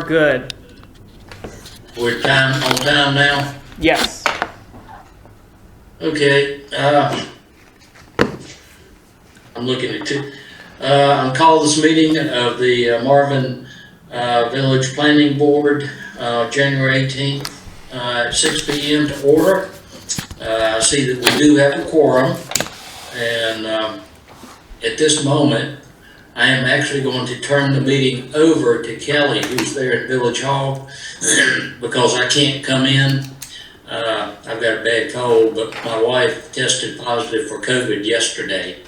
good. We're on time now? Yes. Okay, I'm looking at two. I'll call this meeting of the Marvin Village Planning Board, January 18th, at 6 p.m. to order. I see that we do have a quorum, and at this moment, I am actually going to turn the meeting over to Kelly, who's there at Village Hall, because I can't come in. I've got a bad cold, but my wife tested positive for COVID yesterday,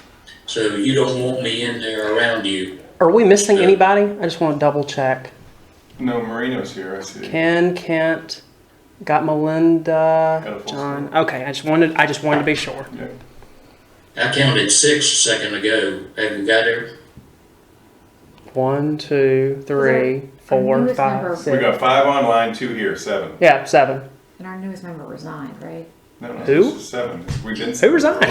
so you don't want me in there around you. Are we missing anybody? I just want to double check. No, Marino's here, I see. Kent, got Melinda, John. Okay, I just wanted to be sure. Yeah. I counted 6 a second ago. Have you got her? 1, 2, 3, 4, 5, 6. We got 5 online, 2 here, 7. Yeah, 7. And our newest member resigned, right? No, Who? This is 7. We didn't. Who resigned?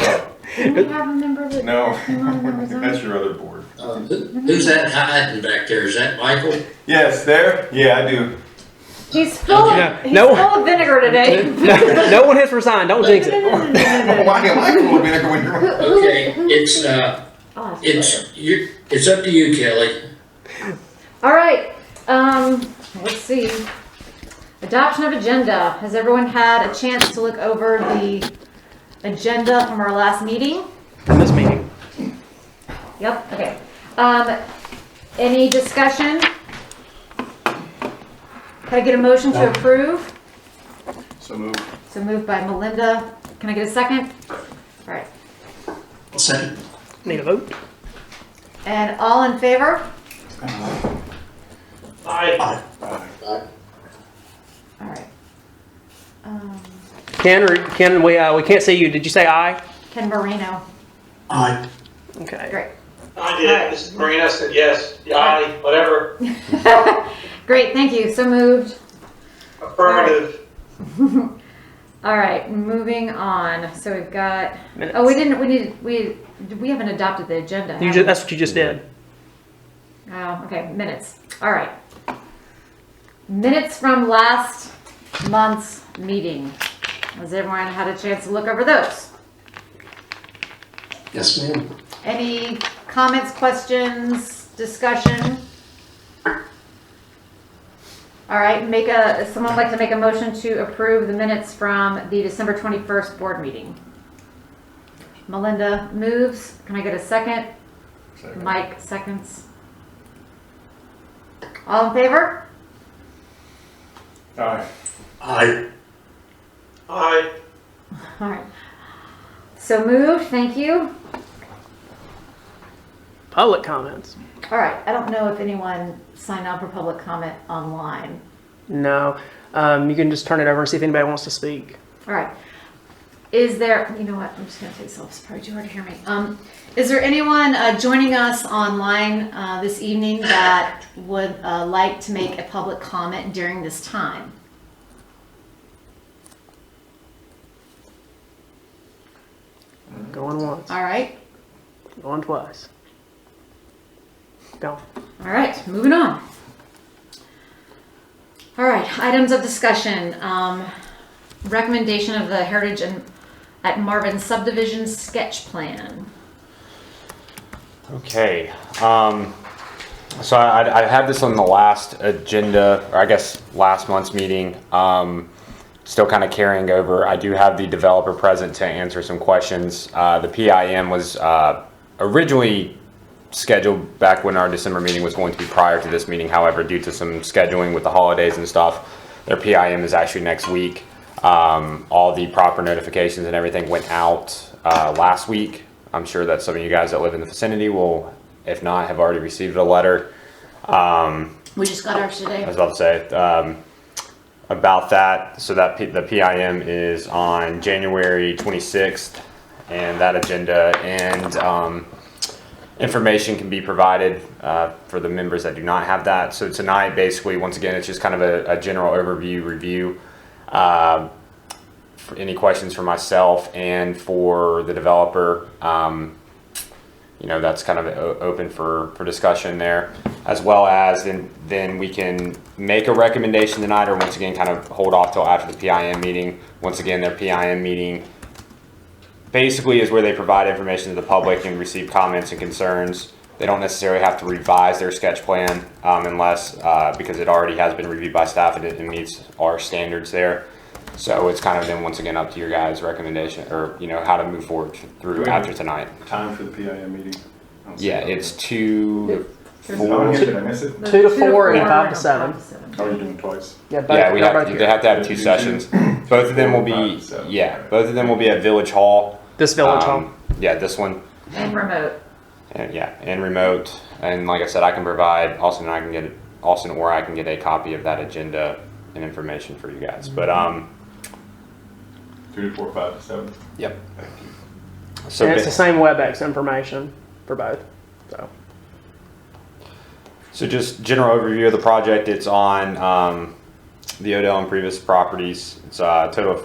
Didn't we have a member that No, came on and resigned? that's your other board. Who's that hiding back there? Is that Michael? Yes, there? Yeah, I do. He's full Yeah, of, no. full of vinegar today. No one has resigned. Don't jinx it. Why am I going to be there when you're... Okay, it's up to you, Kelly. All right. Let's see. Adoption of agenda. Has everyone had a chance to look over the agenda from our last meeting? From this meeting. Yep. Okay. Any discussion? Can I get a motion to approve? So move. So moved by Melinda. Can I get a second? All right. Second. Need a vote? And all in favor? Aye. All right. Ken, we can't see you. Did you say aye? Ken Marino. Aye. Okay. Great. I did. Alright. Mrs. Marino said yes. Aye, whatever. Great. Thank you. So moved. Affirmative. All right. Moving on. So we've got. Minutes. Oh, we haven't adopted the agenda. have we? That's what you just did. Oh, okay. Minutes. All right. Minutes from last month's meeting. Has everyone had a chance to look over those? Yes, ma'am. Any comments, questions, discussion? All right. Someone like to make a motion to approve the minutes from the December 21st board meeting? Melinda moves. Can I get a second? Second. Mike seconds. All in favor? Aye. Aye. Aye. All right. So moved. Thank you. Public comments. All right. I don't know if anyone signed on for public comment online. No. You can just turn it over and see if anybody wants to speak. All right. Is there, you know what? I'm just going to take this off. It's probably too hard to hear me. Is there anyone joining us online this evening that would like to make a public comment during this time? Going once. All right. Going twice. Go. All right. Moving on. All right. Items of discussion. Recommendation of the Heritage at Marvin subdivision sketch plan. Okay, so I had this on the last agenda, or I guess last month's meeting, still kind of carrying over. I do have the developer present to answer some questions. The PIM was originally scheduled back when our December meeting was going to be prior to this meeting. However, due to some scheduling with the holidays and stuff, their PIM is actually next week. All the proper notifications and everything went out last week. I'm sure that some of you guys that live in the vicinity will, if not, have already received a letter. We just got ours today. I was about to say about that. So that the PIM is on January 26th, and that agenda and information can be provided for the members that do not have that. So tonight, basically, once again, it's just kind of a general overview review. For any questions for myself and for the developer. that's kind of open for discussion there, as well as then we can make a recommendation tonight, or once again kind of hold off till after the PIM meeting. Once again, their PIM meeting basically is where they provide information to the public and receive comments and concerns. They don't necessarily have to revise their sketch plan unless because it already has been reviewed by staff and it meets our standards there. So it's kind of then once again up to your guys' recommendation, or how to move forward through after tonight. Time for the PIM meeting? I don't see Yeah, it. it's 2 to 4. Oh, did I miss it? 2 to 4 and 5 to 7. Oh, you're doing twice. Yeah, both, Yeah, they're both they here. have to have 2 sessions. Both of them will be both of them will be at Village Hall. This Village Hall. Yeah, this one. And remote. And remote. And like I said, I can provide Austin or I can get a copy of that agenda and information for you guys. But 2 to 4, 5 to 7. Yep. Thank you. So And it's the same Webex information for both. So just general overview of the project. It's on the Odell and previous properties. It's a total of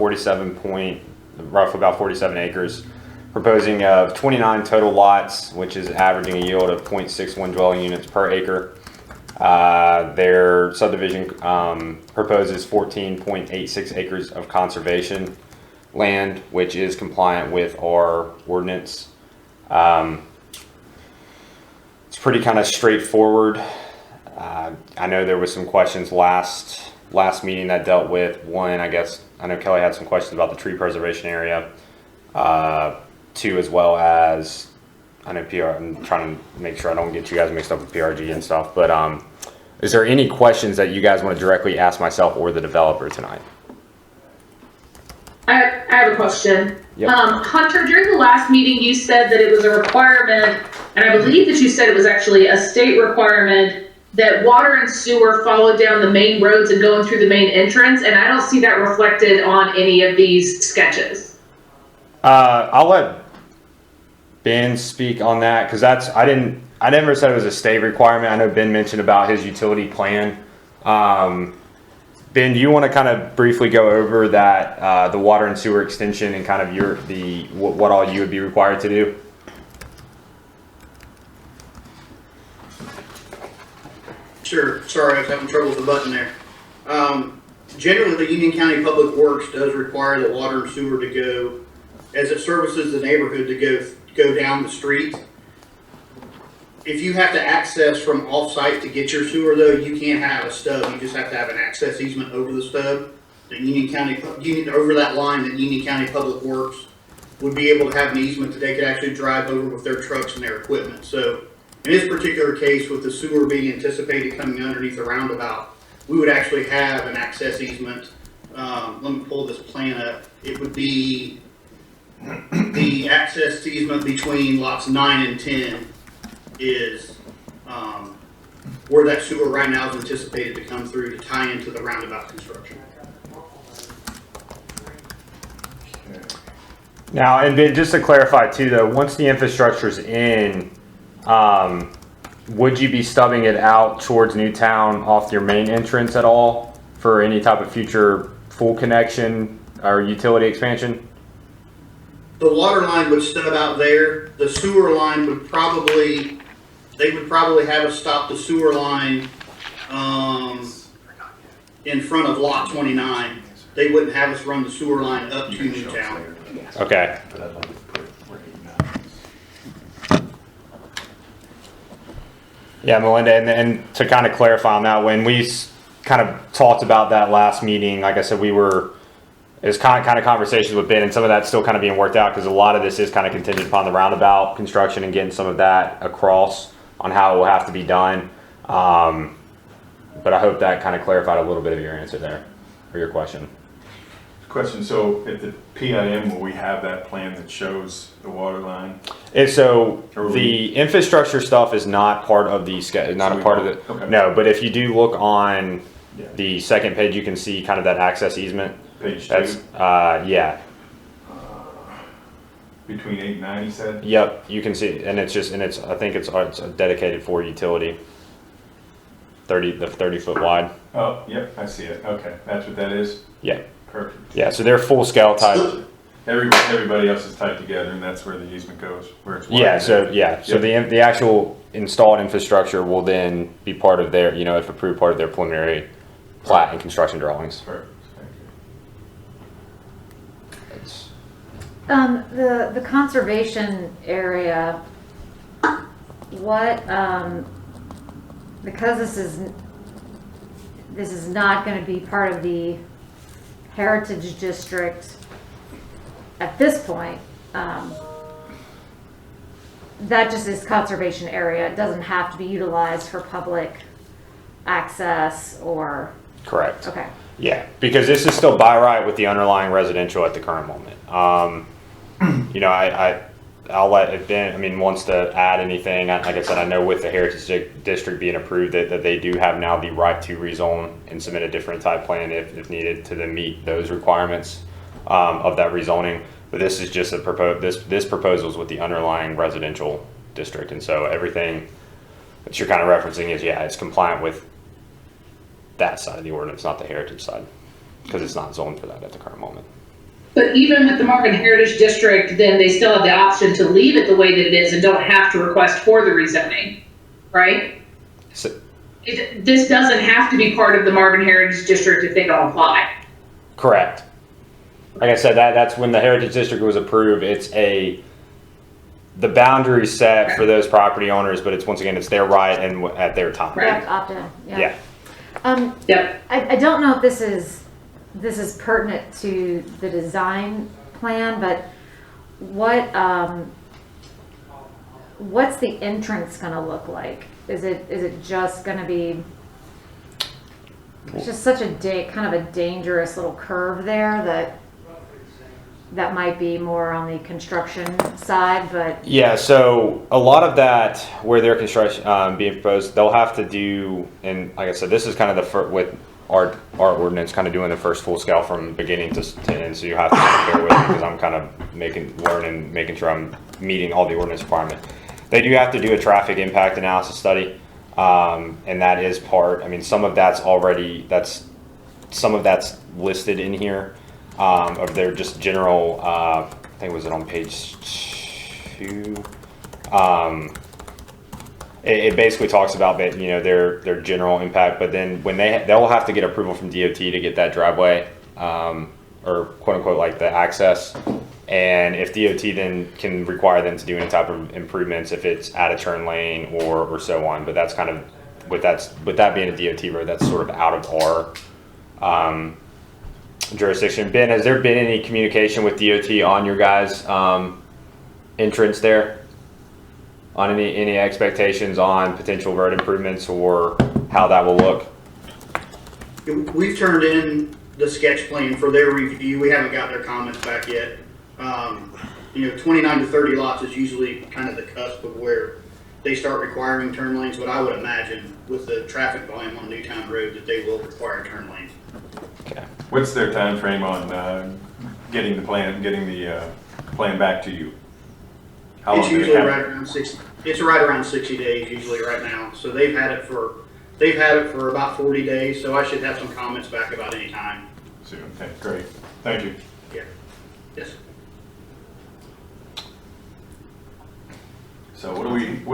roughly about 47 acres. Proposing of 29 total lots, which is averaging a yield of 0.61 dwelling units per acre. Their subdivision proposes 14.86 acres of conservation land, which is compliant with our ordinance. It's pretty kind of straightforward. I know there was some questions last meeting that dealt with one. I know Kelly had some questions about the tree preservation area. 2, as well as I know PR. I'm trying to make sure I don't get you guys mixed up with PRG and stuff. But is there any questions that you guys want to directly ask myself or the developer tonight? I have a question. Yep. Hunter, during the last meeting, you said that it was a requirement, and I believe that you said it was actually a state requirement, that water and sewer follow down the main roads and going through the main entrance, and I don't see that reflected on any of these sketches. I'll let Ben speak on that, because I never said it was a state requirement. I know Ben mentioned about his utility plan. Ben, do you want to kind of briefly go over that, the water and sewer extension and kind of what all you would be required to do? Sure. Sorry, I was having trouble with the button there. Generally, the Union County Public Works does require the water and sewer to go, as it services the neighborhood, to go down the street. If you have to access from off-site to get your sewer, though, you can't have a stub. You just have to have an access easement over the stub. Over that line, that Union County Public Works would be able to have an easement that they could actually drive over with their trucks and their equipment. So in this particular case, with the sewer being anticipated coming underneath the roundabout, we would actually have an access easement. Let me pull this plan up. It would be the access easement between lots 9 and 10 is where that sewer right now is anticipated to come through to tie into the roundabout construction. Now, and Ben, just to clarify too, though, once the infrastructure's in, would you be stubbing it out towards Newtown off your main entrance at all for any type of future full connection or utility expansion? The water line would stub out there. The sewer line would probably have us stop the sewer line in front of lot 29. They wouldn't have us run the sewer line up to Newtown. Okay. Yeah, Melinda, and to kind of clarify on that, when we kind of talked about that last meeting, like I said, it was kind of conversations with Ben, and some of that's still kind of being worked out because a lot of this is kind of contingent upon the roundabout construction and getting some of that across on how it will have to be done. But I hope that kind of clarified a little bit of your answer there, or your question. Question, so at the PIM, will we have that plan that shows the water line? And so the infrastructure stuff is not part of the not a part of it. Okay. No, but if you do look on the second page, you can see kind of that access easement. Page 2? That's yeah. Between 8 and 9, you said? Yep, you can see, and I think it's dedicated for utility. The 30-foot wide. Oh, yep, I see it. Okay, that's what that is? Yeah. Perfect. Yeah, so they're full scale type. everybody else is tied together, and that's where the easement goes, where it's. Yeah, so the actual installed infrastructure will then be part of their, if approved, part of their preliminary plat and construction drawings. Perfect. It's- The conservation area, what, because this is not gonna be part of the Heritage District at this point, that just is conservation area. It doesn't have to be utilized for public access or, Correct. okay. Yeah, because this is still by right with the underlying residential at the current moment. I'll let if Ben, wants to add anything. Like I said, I know with the Heritage District being approved that they do have now the right to rezone and submit a different type plan if needed to then meet those requirements of that rezoning. But this is just this proposal is with the underlying residential district, and so everything that you're kind of referencing is it's compliant with that side of the ordinance, not the heritage side, because it's not zoned for that at the current moment. But even with the Marvin Heritage District, then they still have the option to leave it the way that it is and don't have to request for the rezoning, right? So, This doesn't have to be part of the Marvin Heritage District if they don't apply. correct. Like I said, that's when the Heritage District was approved. It's the boundary set for those property owners, but it's once again, it's their right and at their time. You have to opt in, Yeah. Yep. I don't know if this is pertinent to the design plan, but what's the entrance gonna look like? Is it just gonna be, it's just such kind of a dangerous little curve there that might be more on the construction side, but Yeah, so a lot of that, where their construction being proposed, they'll have to do, and like I said, this is kind of with our ordinance, kind of doing the first full scale from beginning to end, so you have to kind of bear with me because I'm kind of making sure I'm meeting all the ordinance requirements. They do have to do a traffic impact analysis study, and that is part, some of that's listed in here. Of their just general, I think was it on page 2. It basically talks about that, their general impact, but then when they'll have to get approval from DOT to get that driveway, or quote unquote like the access. And if DOT then can require them to do any type of improvements, if it's at a turn lane or so on, but that's kind of with that being a DOT road, that's sort of out of our jurisdiction. Ben, has there been any communication with DOT on your guys' entrance there? On any expectations on potential road improvements or how that will look? We've turned in the sketch plan for their review. We haven't got their comments back yet. 29 to 30 lots is usually kind of the cusp of where they start requiring turn lanes, but I would imagine with the traffic volume on Newtown Road that they will require turn lanes. Okay. What's their time frame on getting the plan back to you? How long It's do they usually have right it? around 60. It's right around 60 days usually right now. So they've had it for about 40 days. So I should have some comments back about any time. Soon. Okay, great. Thank you. Yeah. Yes. So what are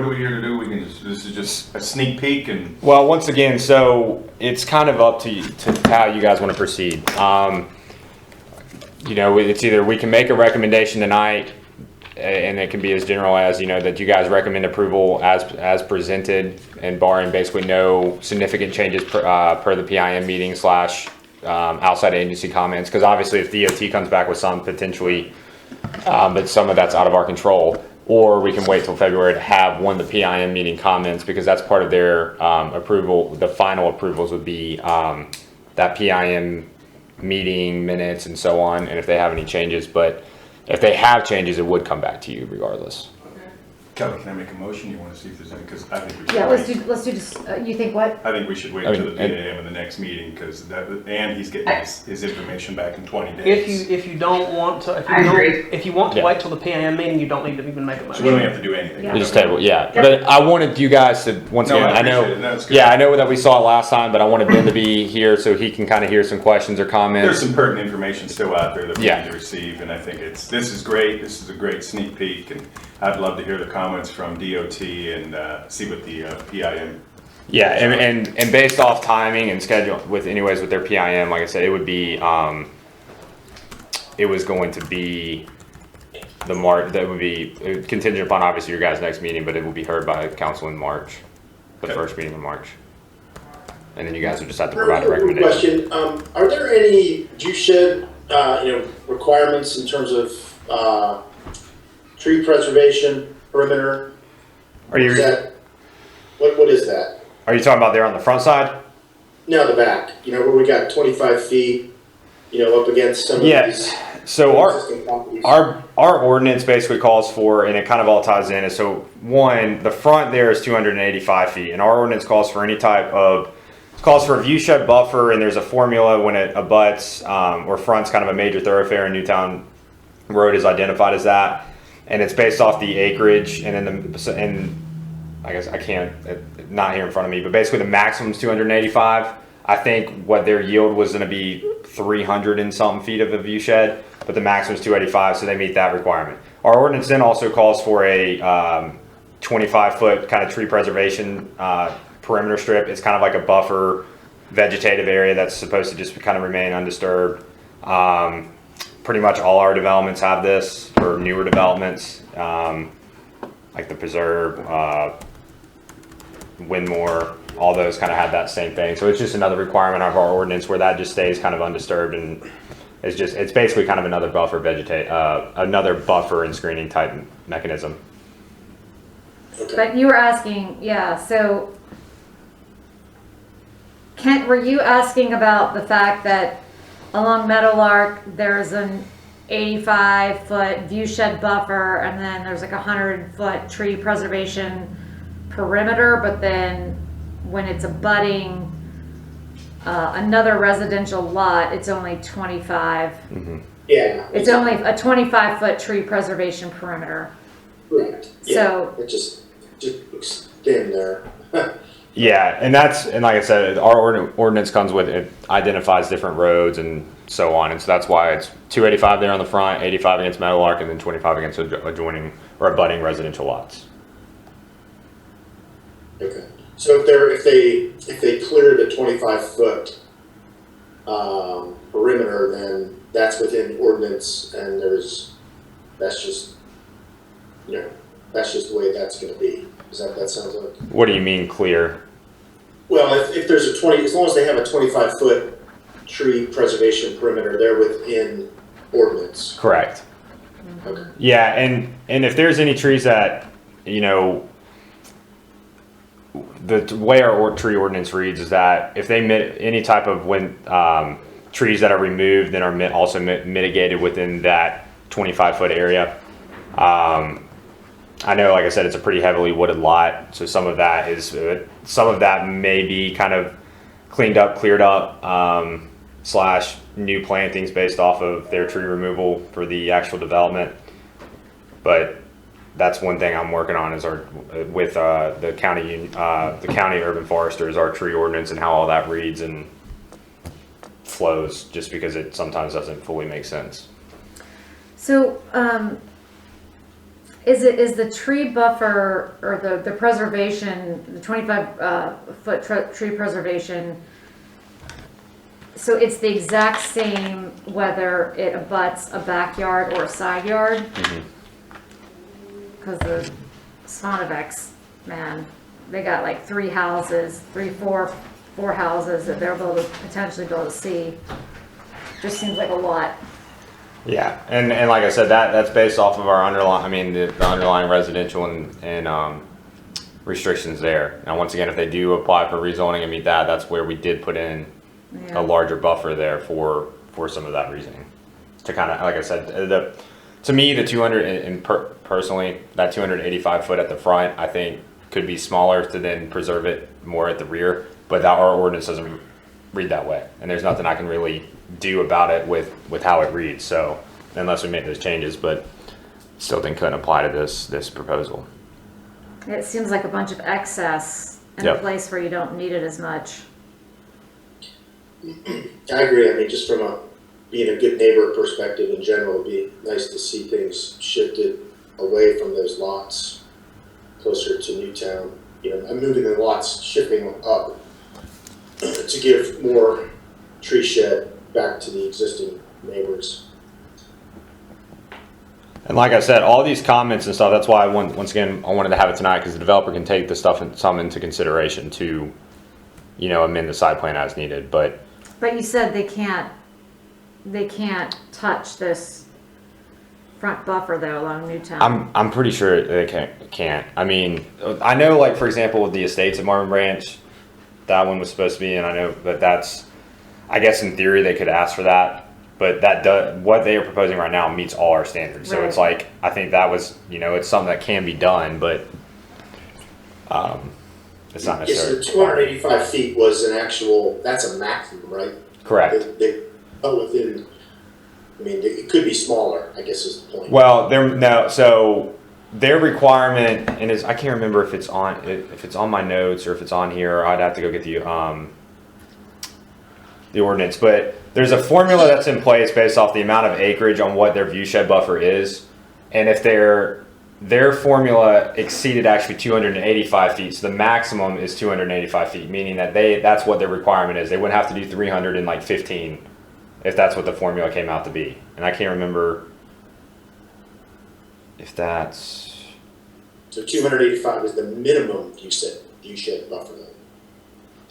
we here to do? This is just a sneak peek and. Well, once again, so it's kind of up to you, to how you guys want to proceed. It's either we can make a recommendation tonight, and it can be as general as, that you guys recommend approval as presented, and barring basically no significant changes per the PIM meeting / outside agency comments. Because obviously if DOT comes back with some potentially, but some of that's out of our control. Or we can wait till February to have the PIM meeting comments, because that's part of their approval. The final approvals would be that PIM meeting minutes and so on, and if they have any changes. But if they have changes, it would come back to you regardless. Kelly, can I make a motion? You want to see if there's any, because I think we should Yeah, wait. let's do this, you think what? I think we should wait I mean, till the and- PAM in the next meeting, because and he's getting his information back in 20 days. If you don't want to, I agree. if you want to Yeah. wait till the PAM meeting, you don't need to even make a So motion. we don't have to do anything. Yeah. We just table, yeah. But I wanted you guys to, once No, again, I I know, appreciate it. No, it's good. yeah, I know that we saw it last time, but I wanted Ben to be here so he can kind of hear some questions or There's comments. some pertinent information still out there that we Yeah. need to receive, and I think this is great. This is a great sneak peek, and I'd love to hear the comments from DOT and see what the PIM. Yeah, and based off timing and schedule with their PIM, like I said, it would be, it was going to be that would be contingent upon obviously your guys' next meeting, but it will be heard by council in March, the Okay. first meeting in March. And then you guys would just have to provide a recommendation. Question, are there any viewshed, requirements in terms of, tree preservation, perimeter? Are Is you, that, what is that? are you talking about there on the front side? No, the back, where we got 25 feet, up against some of Yeah, these so existing properties. our ordinance basically calls for, and it kind of all ties in, is so one, the front there is 285 feet, and our ordinance calls for any type of, calls for a view shed buffer, and there's a formula when it abuts, or fronts kind of a major thoroughfare in Newtown Road is identified as that, and it's based off the acreage, and then I guess I can't, not here in front of me, but basically the maximum is 285. I think what their yield was going to be 300 and something feet of a view shed, but the maximum is 285, so they meet that requirement. Our ordinance then also calls for a 25-foot kind of tree preservation perimeter strip. It's kind of like a buffer vegetative area that's supposed to just kind of remain undisturbed. Pretty much all our developments have this, or newer developments, like the Preserve, Winmore, all those kind of have that same thing. So it's just another requirement of our ordinance where that just stays kind of undisturbed, and it's basically kind of another buffer another buffer and screening type mechanism. But you were asking, yeah, so Kent, were you asking about the fact that along Meadowlark, there's an 85-foot view shed buffer, and then there's like a 100-foot tree preservation perimeter, but then when it's abutting another residential lot, it's only 25. Mm-hmm. Yeah. It's only a 25-foot tree preservation perimeter. Correct. So- Yeah, it just extend there. Yeah, and like I said, our ordinance comes with, it identifies different roads and so on, and so that's why it's 285 there on the front, 85 against Meadowlark, and then 25 against adjoining or abutting residential lots. Okay. So if they clear the 25-foot perimeter, then that's within ordinance, and that's just the way that's going to be. That sounds like? What do you mean clear? Well, if there's as long as they have a 25-foot tree preservation perimeter, they're within ordinance. Correct. Okay. Yeah, and if there's any trees that, the way our tree ordinance reads is that if they any type of trees that are removed, then are also mitigated within that 25-foot area. I know, like I said, it's a pretty heavily wooded lot, so some of that may be kind of cleaned up, cleared up, / new plantings based off of their tree removal for the actual development. But that's one thing I'm working on is with the county urban foresters, our tree ordinance and how all that reads and flows, just because it sometimes doesn't fully make sense. So, is the tree buffer or the preservation, the 25-foot tree preservation, so it's the exact same whether it abuts a backyard or a side yard? Because the Svanevex, man, they got like four houses that they're potentially build to see. Just seems like a lot. Yeah, and like I said, that's based off of our the underlying residential and restrictions there. Now, once again, if they do apply for rezoning and meet that, that's where we did put in a larger buffer there for some of that reasoning. To kind of, like I said, to me, the 200 personally, that 285 foot at the front, I think could be smaller to then preserve it more at the rear, but that our ordinance doesn't read that way. And there's nothing I can really do about it with how it reads. So unless we make those changes, but still then couldn't apply to this proposal. It seems like a bunch of excess in a place where you don't need it as much. I agree. I mean, just from being a good neighbor perspective in general, it'd be nice to see things shifted away from those lots closer to Newtown. You know, I'm moving the lots, shifting them up to give more tree shed back to the existing neighbors. And like I said, all these comments and stuff, that's why once again, I wanted to have it tonight, because the developer can take the stuff and some into consideration to, you know, amend the site plan as needed. But you said they can't touch this front buffer though along Newtown. I'm pretty sure they can't. I mean, I know, like, for example, with the estates at Marvin Branch, that one was supposed to be, and I know that that's, I guess in theory they could ask for that. But that does, what they are proposing right now meets all our standards. So it's like, I think that was, you know, it's something that can be done, but it's not necessarily. Yes, so 285 feet was an actual, that's a maximum, right? Correct. They within, I mean, it could be smaller, I guess is the point. Well, so their requirement, and I can't remember if it's on my notes or if it's on here. I'd have to go get the ordinance, but there's a formula that's in place based off the amount of acreage on what their viewshed buffer is, and if their formula exceeded actually 285 feet, so the maximum is 285 feet, meaning that that's what their requirement is. They wouldn't have to do 315 if that's what the formula came out to be. And I can't remember if that's. So 285 is the minimum viewshed buffer though.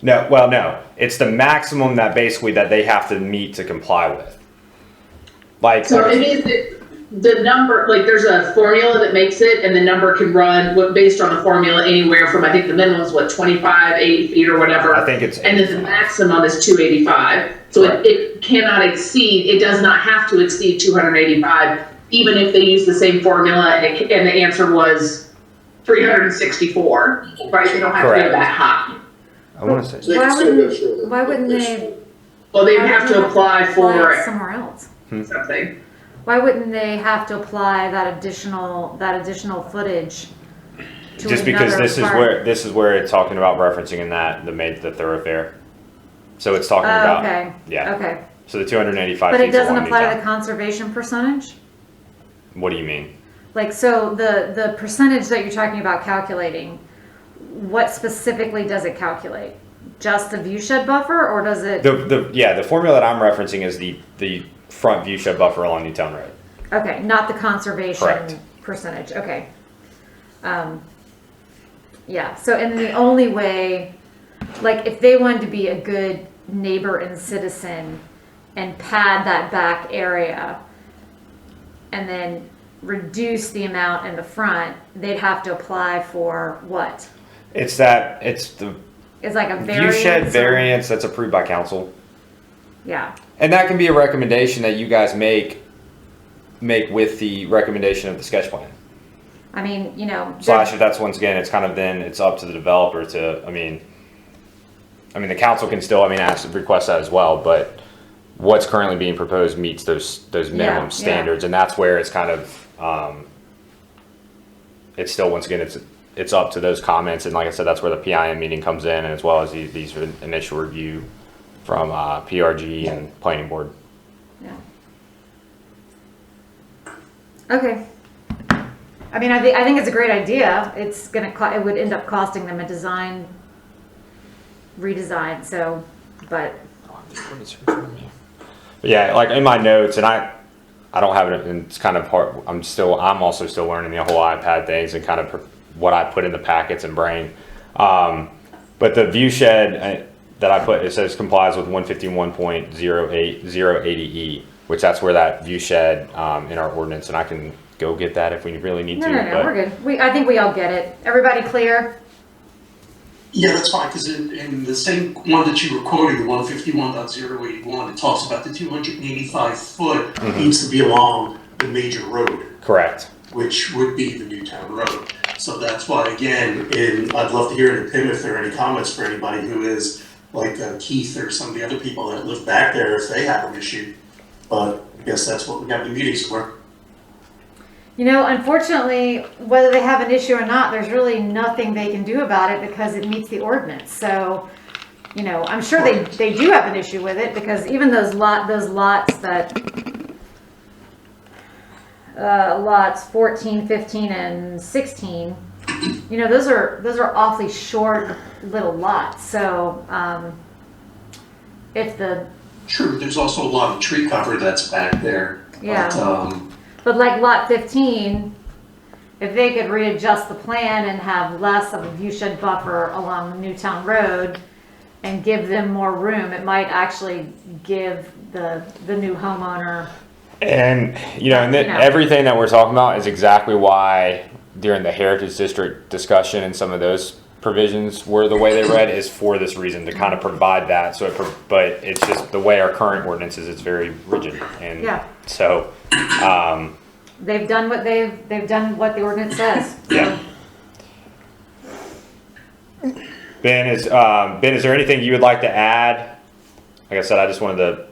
No, it's the maximum that basically that they have to meet to comply with. Like, so it is the number, like there's a formula that makes it, and the number can run based on the formula anywhere from, I think the minimum is 25, 80 feet or whatever. I think it's, and then the maximum is 285. So it cannot exceed, it does not have to exceed 285, even if they use the same formula and the answer was 364, right? They don't have to go that high. I want to say. So they can still go shorter. Why wouldn't they? Well, they have to apply for somewhere else. something. Why wouldn't they have to apply that additional footage? To Just because another this is where it's talking about referencing in that the thoroughfare. So it's talking about Okay. So the 285. But it doesn't along apply to Newtown. the conservation percentage. What do you mean? Like, so the percentage that you're talking about calculating, what specifically does it calculate? Just the viewshed buffer, or does it? The formula that I'm referencing is the front viewshed buffer along Newtown Road. Okay, not the conservation Correct. percentage. Okay. Yeah. So, and the only way, like, if they wanted to be a good neighbor and citizen, and pad that back area, and then reduce the amount in the front, they'd have to apply for what? It's the It's like a variance. viewshed variance that's approved by council. Yeah. And that can be a recommendation that you guys make with the recommendation of the sketch plan. I mean, you know. Slash, if that's once again, it's kind of then it's up to the developer to, I mean, the council can still, request that as well, but what's currently being proposed meets those minimum standards, and that's where it's kind of, it's still, once again, it's up to those comments, and like I said, that's where the PIM meeting comes in, and as well as these initial review from PRG and planning board. Yeah. Okay. I mean, I think it's a great idea. It's it would end up costing them a redesign. So, but yeah, like in my notes, and I don't have it, and it's kind of hard. I'm also still learning the whole iPad things and kind of what I put in the packets and brain. But the view shed that I put, it says complies with 151.080E, which that's where that view shed in our ordinance, and I can go get that if we really need to. No, we're good. I think we all get it. Everybody clear? Yeah, that's fine, because in the same one that you were quoting, the 151.081, it talks about the 285 foot needs to be along the major road. Correct. which would be the Newtown Road. So that's why, again, I'd love to hear in PIM if there are any comments for anybody who is like Keith or some of the other people that live back there if they have an issue. But I guess that's what we have the meetings for. You know, unfortunately, whether they have an issue or not, there's really nothing they can do about it because it meets the ordinance. So, you know, I'm sure they do have an issue with it because even those lots that, lots 14, 15, and 16, you know, those are awfully short little lots. So, if the... True, there's also a lot of tree cover that's back there. Yeah. But like lot 15, if they could readjust the plan and have less of a viewshed buffer along the Newtown Road and give them more room, it might actually give the new homeowner. And, you know, everything that we're talking about is exactly why during the Heritage District discussion and some of those provisions were the way they read is for this reason, to kind of provide that. So, but it's just the way our current ordinance is, it's very rigid. And Yeah. so, They've done what they've done what the ordinance says. yeah. Ben, is there anything you would like to add? Like I said, I just wanted to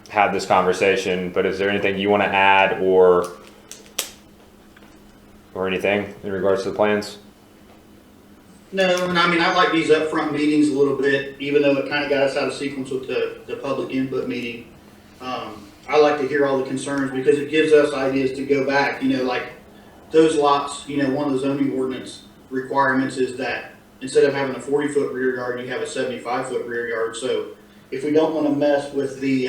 have this conversation, but is there anything you want to add or anything in regards to the plans? No, and I mean, I like these upfront meetings a little bit, even though it kind of got us out of sequence with the public input meeting. I like to hear all the concerns because it gives us ideas to go back, you know, like those lots, you know, one of the zoning ordinance requirements is that instead of having a 40-foot rear yard, you have a 75-foot rear yard. So if we don't want to mess with the,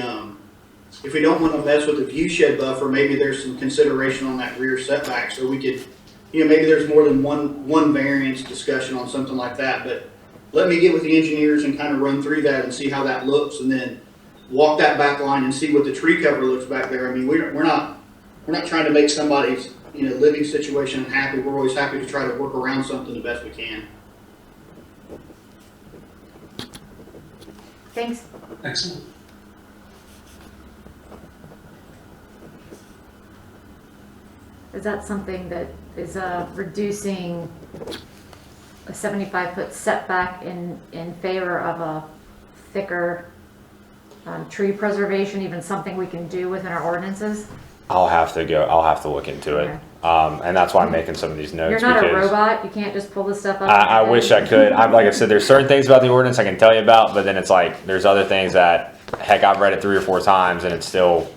view shed buffer, maybe there's some consideration on that rear setback. So we could, you know, maybe there's more than one variance discussion on something like that. But let me get with the engineers and kind of run through that and see how that looks, and then walk that back line and see what the tree cover looks back there. I mean, we're not trying to make somebody's, you know, living situation unhappy. We're always happy to try to work around something the best we can. Thanks. Excellent. Is that something that is reducing a 75-foot setback in favor of a thicker tree preservation, even something we can do within our ordinances? I'll have to look into it. Okay. And that's why I'm making some of these notes. You're not a because robot. You can't just pull this stuff up. I wish I could. Like I said, there's certain things about the ordinance I can tell you about, but then it's like, there's other things that, heck, I've read it 3 or 4 times and it's still,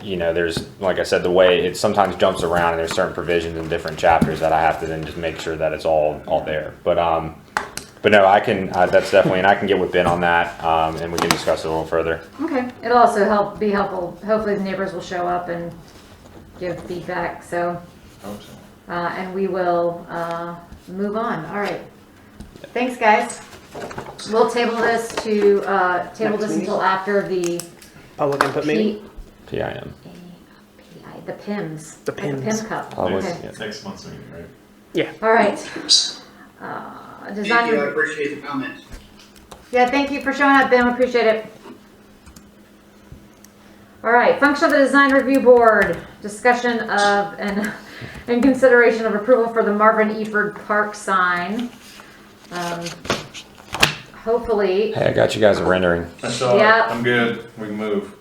you know, there's, like I said, the way it sometimes jumps around and there's certain provisions in different chapters that I have to then just make sure that it's all there. But no, I can, that's definitely, and I can get with Ben on that, and we can discuss it a little further. Okay. It'll also be helpful. Hopefully the neighbors will show up and give feedback. So, and we will move on. All right. Thanks, guys. We'll table this until after the Public input meeting? PIM. The PIMS. The PIMS. Like the PIM Cup. Okay. Next month's meeting, right? Yeah. All right. Thank you, I appreciate the comments. Yeah, thank you for showing up, Ben. We appreciate it. All right, function of the design review board. Discussion of and consideration of approval for the Marvin Eford Park sign. Hopefully. Hey, I got you guys a rendering. I saw Yeah. it. I'm good. We can move.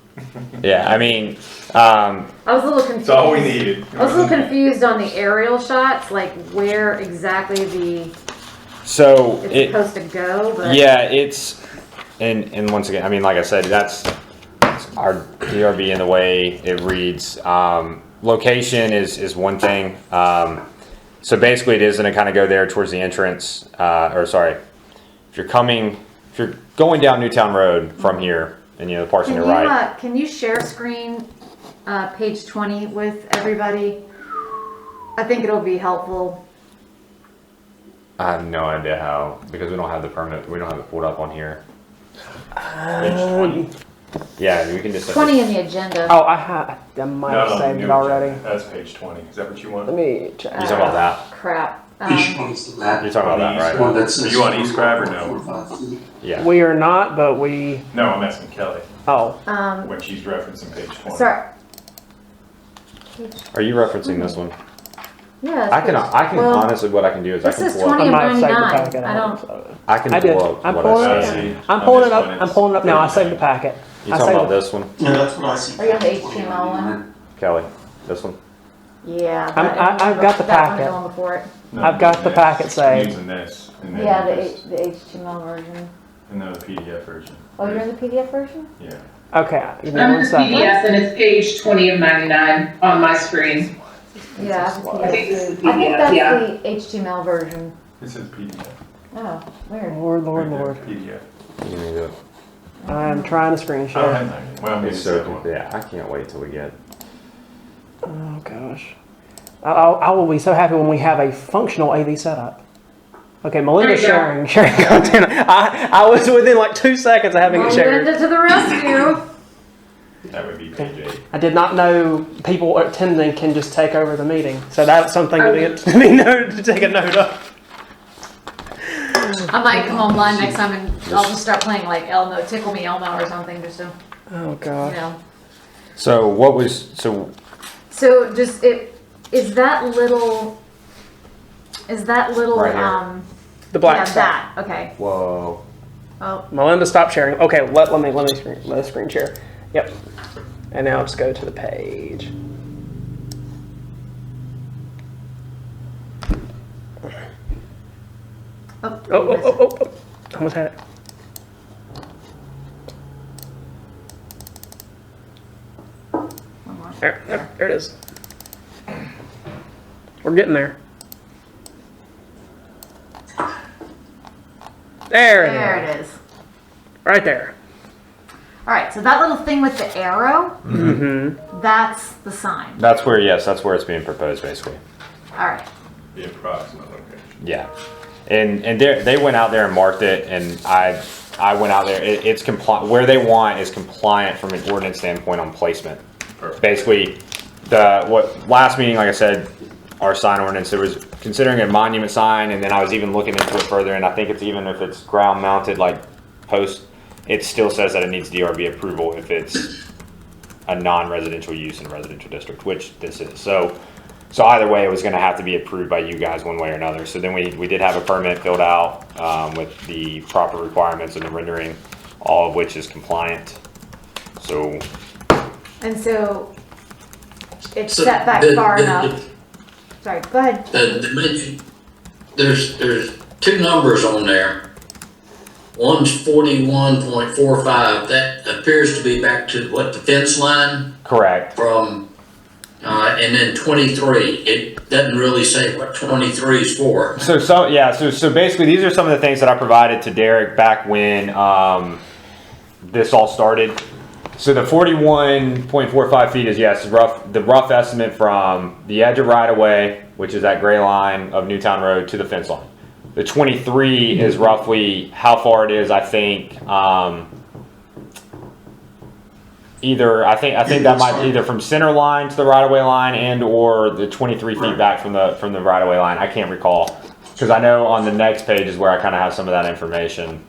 Yeah, I mean, I was a little confused. It's all we needed. I was a little confused on the aerial shots, like where exactly it's supposed to go. But yeah, it's, and once again, I mean, like I said, that's our DRB in the way it reads. Location is one thing. So basically it is going to kind of go there towards the entrance, if you're going down Newtown Road from here, and you know, the park's on your right. Can you share screen page 20 with everybody? I think it'll be helpful. I have no idea how, because we don't have it pulled up on here. Yeah, we can just. 20 in the agenda. Oh, I might have saved it already. That's page 20. Is that what you want? Let me check. You talking about that? Crap. Which one's the map? You're talking about that, One right? that says Are you on Escribe or no? 45 feet. Yeah. We are not, but we. No, I'm asking Kelly Oh. when she's referencing page 20. Sorry. Are you referencing this one? Yeah. I can well, honestly, what I can do is I this can is pull up. 20 I of might have saved the 99. packet. I don't. I can I did. pull up I'm what pulling I it see. up. I'm pulling it up. I'm pulling it up now. I saved the packet. You I talking saved about this one, Yeah, that's what I see. Are you on the HTML one? Kelly? This one? Yeah. I've got the packet. That one going before it. No, I've got the this. packet saved. I'm using this. And then Yeah, this, the HTML version. and then the PDF version. Oh, you're in the PDF version? Yeah. Okay, give me I'm in one the second. PDF and it's page 20 of 99 on my screen. Yeah, I think this is the I think PDF, that's yeah. the HTML version. This is PDF. Oh, weird. Lord, Lord, Right there, Lord. PDF. You need it. I'm trying to screen Oh, share. I know. Well, maybe It's it's the other so, one. yeah, I can't wait till we get. Oh gosh. I will be so happy when we have a functional AV setup. Okay, Melinda's There you sharing content. I was within like 2 seconds of having it shared. Linda to the rescue. That would be page 8. I did not know people attending can just take over the meeting. So that's something to be noted, to take a note of. I might come online next time and I'll just start playing like Elmo, Tickle Me Elmo or something just to, Oh you god. know. So what was, so So just is that little Right here. The black yeah, stuff. that. Okay. whoa. Oh, Melinda, stop sharing. Okay, let me screen share. Yep. And now just go to the page. Oh. Almost had it. one more. There it is. We're getting there. There There it is. Right there. All right, so that little thing with the arrow, Mm-hmm. that's the sign. That's where, yes, that's where it's being proposed, basically. All right. The approximate location. Yeah. And they went out there and marked it, and I went out there. It's compliant. Where they want is compliant from an ordinance standpoint on placement. Perfect. Basically, last meeting, like I said, our sign ordinance, it was considering a monument sign, and then I was even looking into it further, and I think it's even if it's ground mounted, like post, it still says that it needs DRB approval if it's a non-residential use in a residential district, which this is. So either way, it was going to have to be approved by you guys one way or another. So then we did have a permit filled out with the proper requirements and the rendering, all of which is compliant. So And so it's So set back the- far the- enough. Sorry, go ahead. There's two numbers on there. One's 41.45, that appears to be back to what, the fence line correct. from, and then 23, it doesn't really say what 23 is for. So basically these are some of the things that I provided to Derek back when this all started. So the 41.45 feet is, yes, the rough estimate from the edge of right of way, which is that gray line of Newtown Road, to the fence line. The 23 is roughly how far it is, I think. I think that might be either from center line to the right of way line and or the 23 feet back from the right of way line. I can't recall, because I know on the next page is where I kind of have some of that information.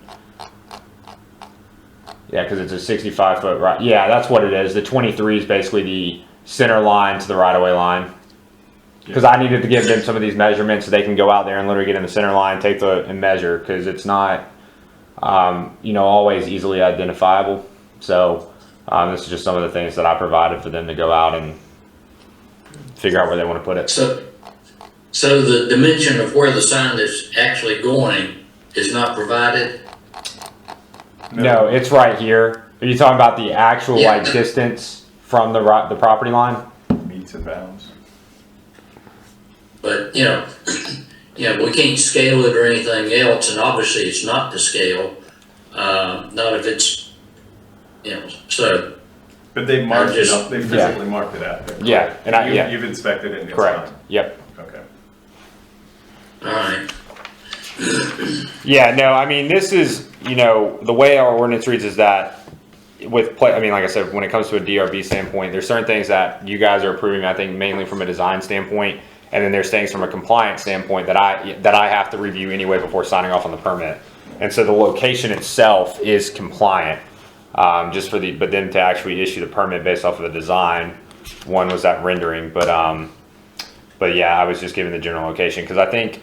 Yeah, because it's a 65 foot right. Yeah, that's what it is. The 23 is basically the center line to the right of way line. Because I needed to give them some of these measurements so they can go out there and literally get in the center line, and measure, because it's not, always easily identifiable. So this is just some of the things that I provided for them to go out and figure out where they want to put it. So the dimension of where the sign is actually going is not provided? No, it's right here. Are you talking about the actual Yeah. distance from the property line? Meets and bounds. But, we can't scale it or anything else, and obviously it's not to scale, not if it's, so. But they've marked it just- up, they physically marked it out there. Yeah, and You've inspected it and it's Correct. fine. Yep. Okay. All right. Yeah, no, I mean, this is, the way our ordinance reads is that like I said, when it comes to a DRB standpoint, there's certain things that you guys are approving, I think mainly from a design standpoint, and then there's things from a compliance standpoint that I have to review anyway before signing off on the permit. And so the location itself is compliant, but then to actually issue the permit based off of the design, one was that rendering, but yeah, I was just giving the general location because I think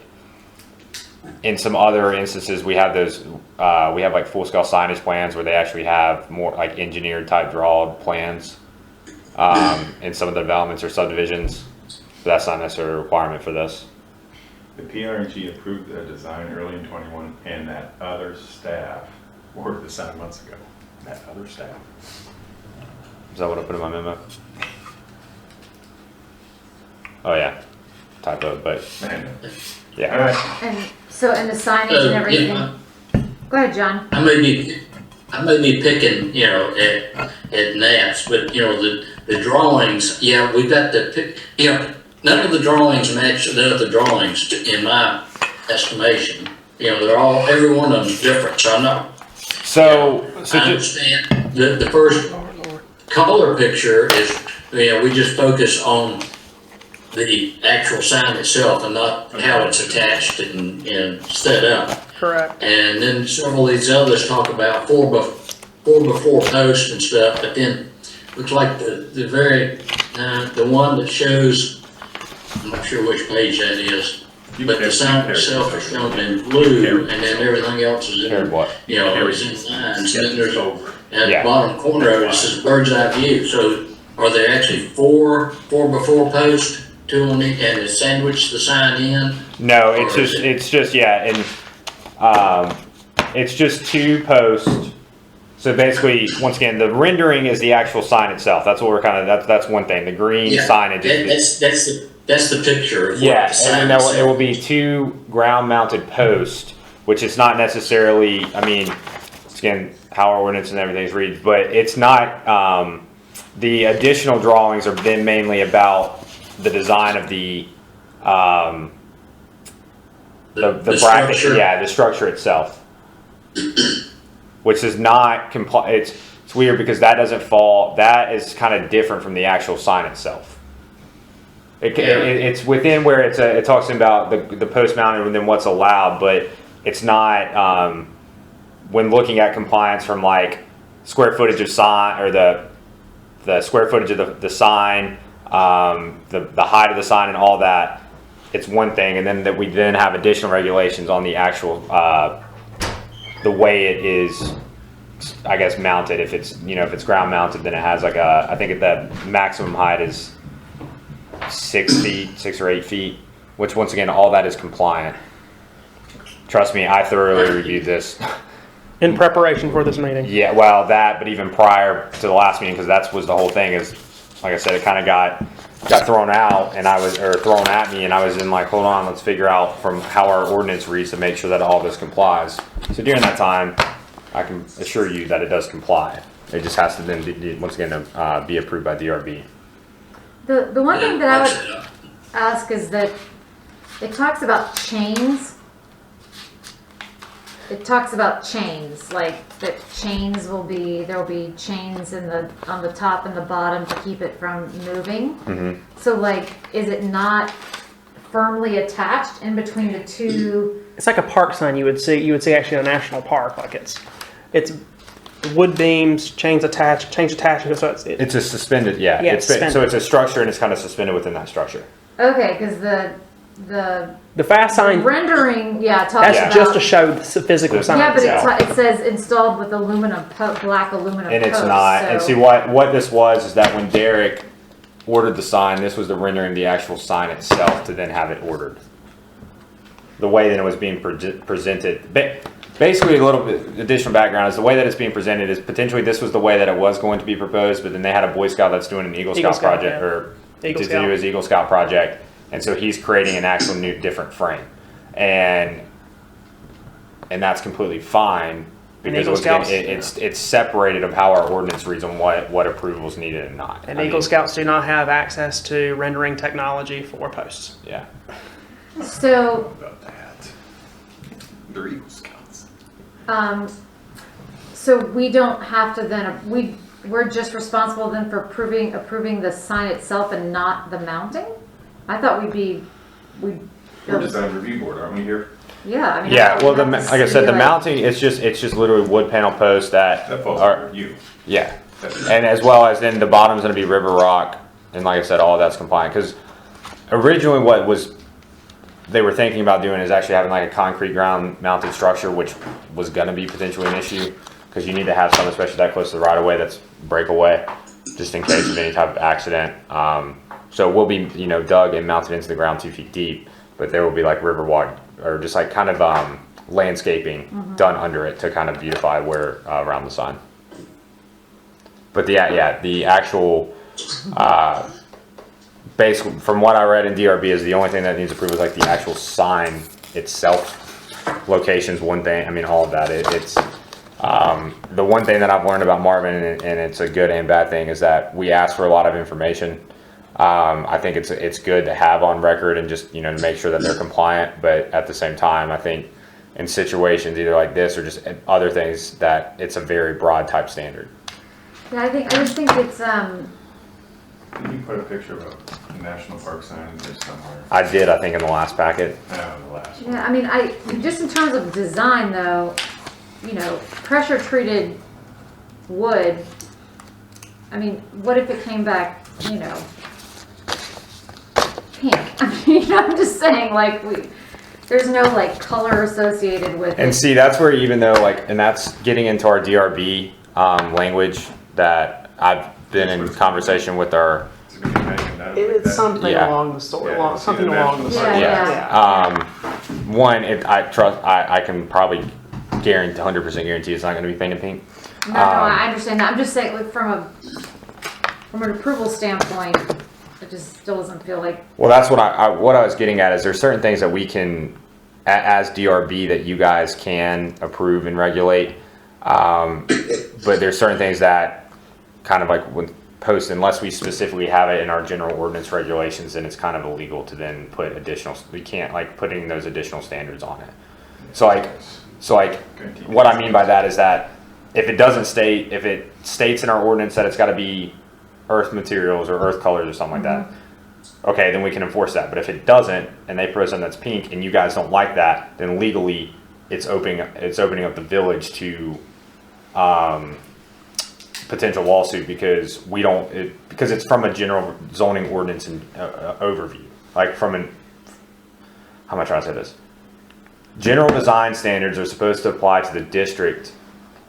in some other instances we have those, we have like full scale signage plans where they actually have more like engineered type drawed plans in some of the developments or subdivisions. But that's not necessarily a requirement for this. The PRG approved the design early in 21, and that other staff ordered the sign months ago. That other staff. Is that what I put in my memo? Oh yeah, typo, but Man. yeah. All right. And so, and the signage and everything. Go ahead, John. I may be picking, at naps, but the drawings, yeah, we got none of the drawings match the other drawings in my estimation. Every one of them's different, so I'm not. I understand. The first color picture is, we just focus on the actual sign itself and not how it's attached and set up. Correct. And then several of these others talk about four before post and stuff, but then looks like the one that shows, I'm not sure which page that is, but the sign itself is shown in blue, and then everything else is in, is in lines. And then there's at the bottom corner of it, it says bird's eye view. So are there actually four before post, two on each, and it sandwich the sign in? No, it's just it's just two posts. So basically, once again, the rendering is the actual sign itself. That's what we're that's one thing. The green signage is that's the picture. Of yeah, the sign and then itself. it will be two ground-mounted posts, which is not necessarily. I mean, again, how our ordinance and everything reads, but it's not. The additional drawings are then mainly about the design of the bracket, structure. the structure itself, which is not it's weird because that doesn't fall. That is kind of different from the actual sign itself. It's within where it talks about the post mounted and then what's allowed, but it's not when looking at compliance from like square footage of sign or the square footage of the sign, the height of the sign and all that. It's one thing, and then that we then have additional regulations on the actual the way it is, I guess, mounted. If it's if it's ground mounted, then it has like I think the maximum height is 6 feet, 6 or 8 feet, which once again, all that is compliant. Trust me, I thoroughly reviewed this. In preparation for this meeting. Yeah, well, but even prior to the last meeting, because that was the whole thing. Is like I said, it kind of got thrown out, thrown at me, and I was in like, hold on, let's figure out from how our ordinance reads to make sure that all this complies. So during that time, I can assure you that it does comply. It just has to then once again be approved by DRB. The one thing that I would ask is that it talks about chains. It talks about chains, like that chains there will be chains on the top and the bottom to keep it from moving. Mm-hmm. So like, is it not firmly attached in between the two? It's like a park sign you would see actually in a national park. Like it's wood beams, chains attached. So It's a suspended, it's suspended. So it's a structure and it's kind of suspended within that structure. Okay, because the fast sign rendering, talks that's about just to show the physical sign. Yeah, but itself. it says installed with black aluminum And it's posts, not. so. And see what this was is that when Derek ordered the sign, this was the rendering of the actual sign itself to then have it ordered. The way that it was being presented. Basically, a little bit additional background is the way that it's being presented is potentially this was the way that it was going to be proposed, but then they had a Boy Scout that's doing an Eagle Scout project or Eagle to Scout. do his Eagle Scout project, and so he's creating an actual new different frame, and that's completely fine because Eagle Scouts, it's separated of how our ordinance reads on what approval is needed and not. And Eagle Scouts do not have access to rendering technology for posts. Yeah. So, About that. They're Eagle Scouts. so we don't have to then, we're just responsible then for approving the sign itself and not the mounting? I thought we'd We're design review board, aren't we here? yeah, I mean. Yeah, I well, thought we'd like have I to said, the see, mounting it's just literally wood panel posts that That falls are under you. yeah, and as well as then the bottom's going to be river rock and like I said, all of that's compliant. Because originally what they were thinking about doing is actually having like a concrete ground mounted structure, which was going to be potentially an issue because you need to have something, especially that close to the right of way, that's breakaway, just in case of any type of accident. So it will be, dug and mounted into the ground 2 feet deep, but there will be like river walk or just like kind of landscaping done under it to kind of beautify where around the sign. But the actual basically, from what I read in DRB, is the only thing that needs approval is like the actual sign itself. Location's one thing. I mean, all of that. It's the one thing that I've learned about Marvin, and it's a good and bad thing, is that we ask for a lot of information. I think it's good to have on record and just to make sure that they're compliant. But at the same time, I think in situations either like this or just other things that it's a very broad type standard. Yeah, I just think it's Did you put a picture of a national park sign in there somewhere? I did, I think, in the last packet. No, the last one. Yeah, I mean, just in terms of design though, pressure treated wood, I mean, what if it came back, pink? I mean, I'm just saying, like, there's no like color associated with it. And see, that's where even though and that's getting into our DRB language that I've been in conversation with our. It's something Yeah. along the story, Yeah, something see the along the national story. Yeah. One, I can probably guarantee, 100% guarantee it's not going to be painted pink. No, I understand that. I'm just saying, like, from an approval standpoint, it just still doesn't feel like. Well, that's what I was getting at is there's certain things that we can, as DRB, that you guys can approve and regulate. But there's certain things that kind of like when post, unless we specifically have it in our general ordinance regulations, then it's kind of illegal to then put we can't like putting those additional standards on it. So what I mean by that is that if it states in our ordinance that it's got to be earth materials or earth colors or something like that, okay, then we can enforce that. But if it doesn't, and they put something that's pink, and you guys don't like that, then legally it's opening up the village to potential lawsuit because because it's from a general zoning ordinance and overview. Like how am I trying to say this? General design standards are supposed to apply to the district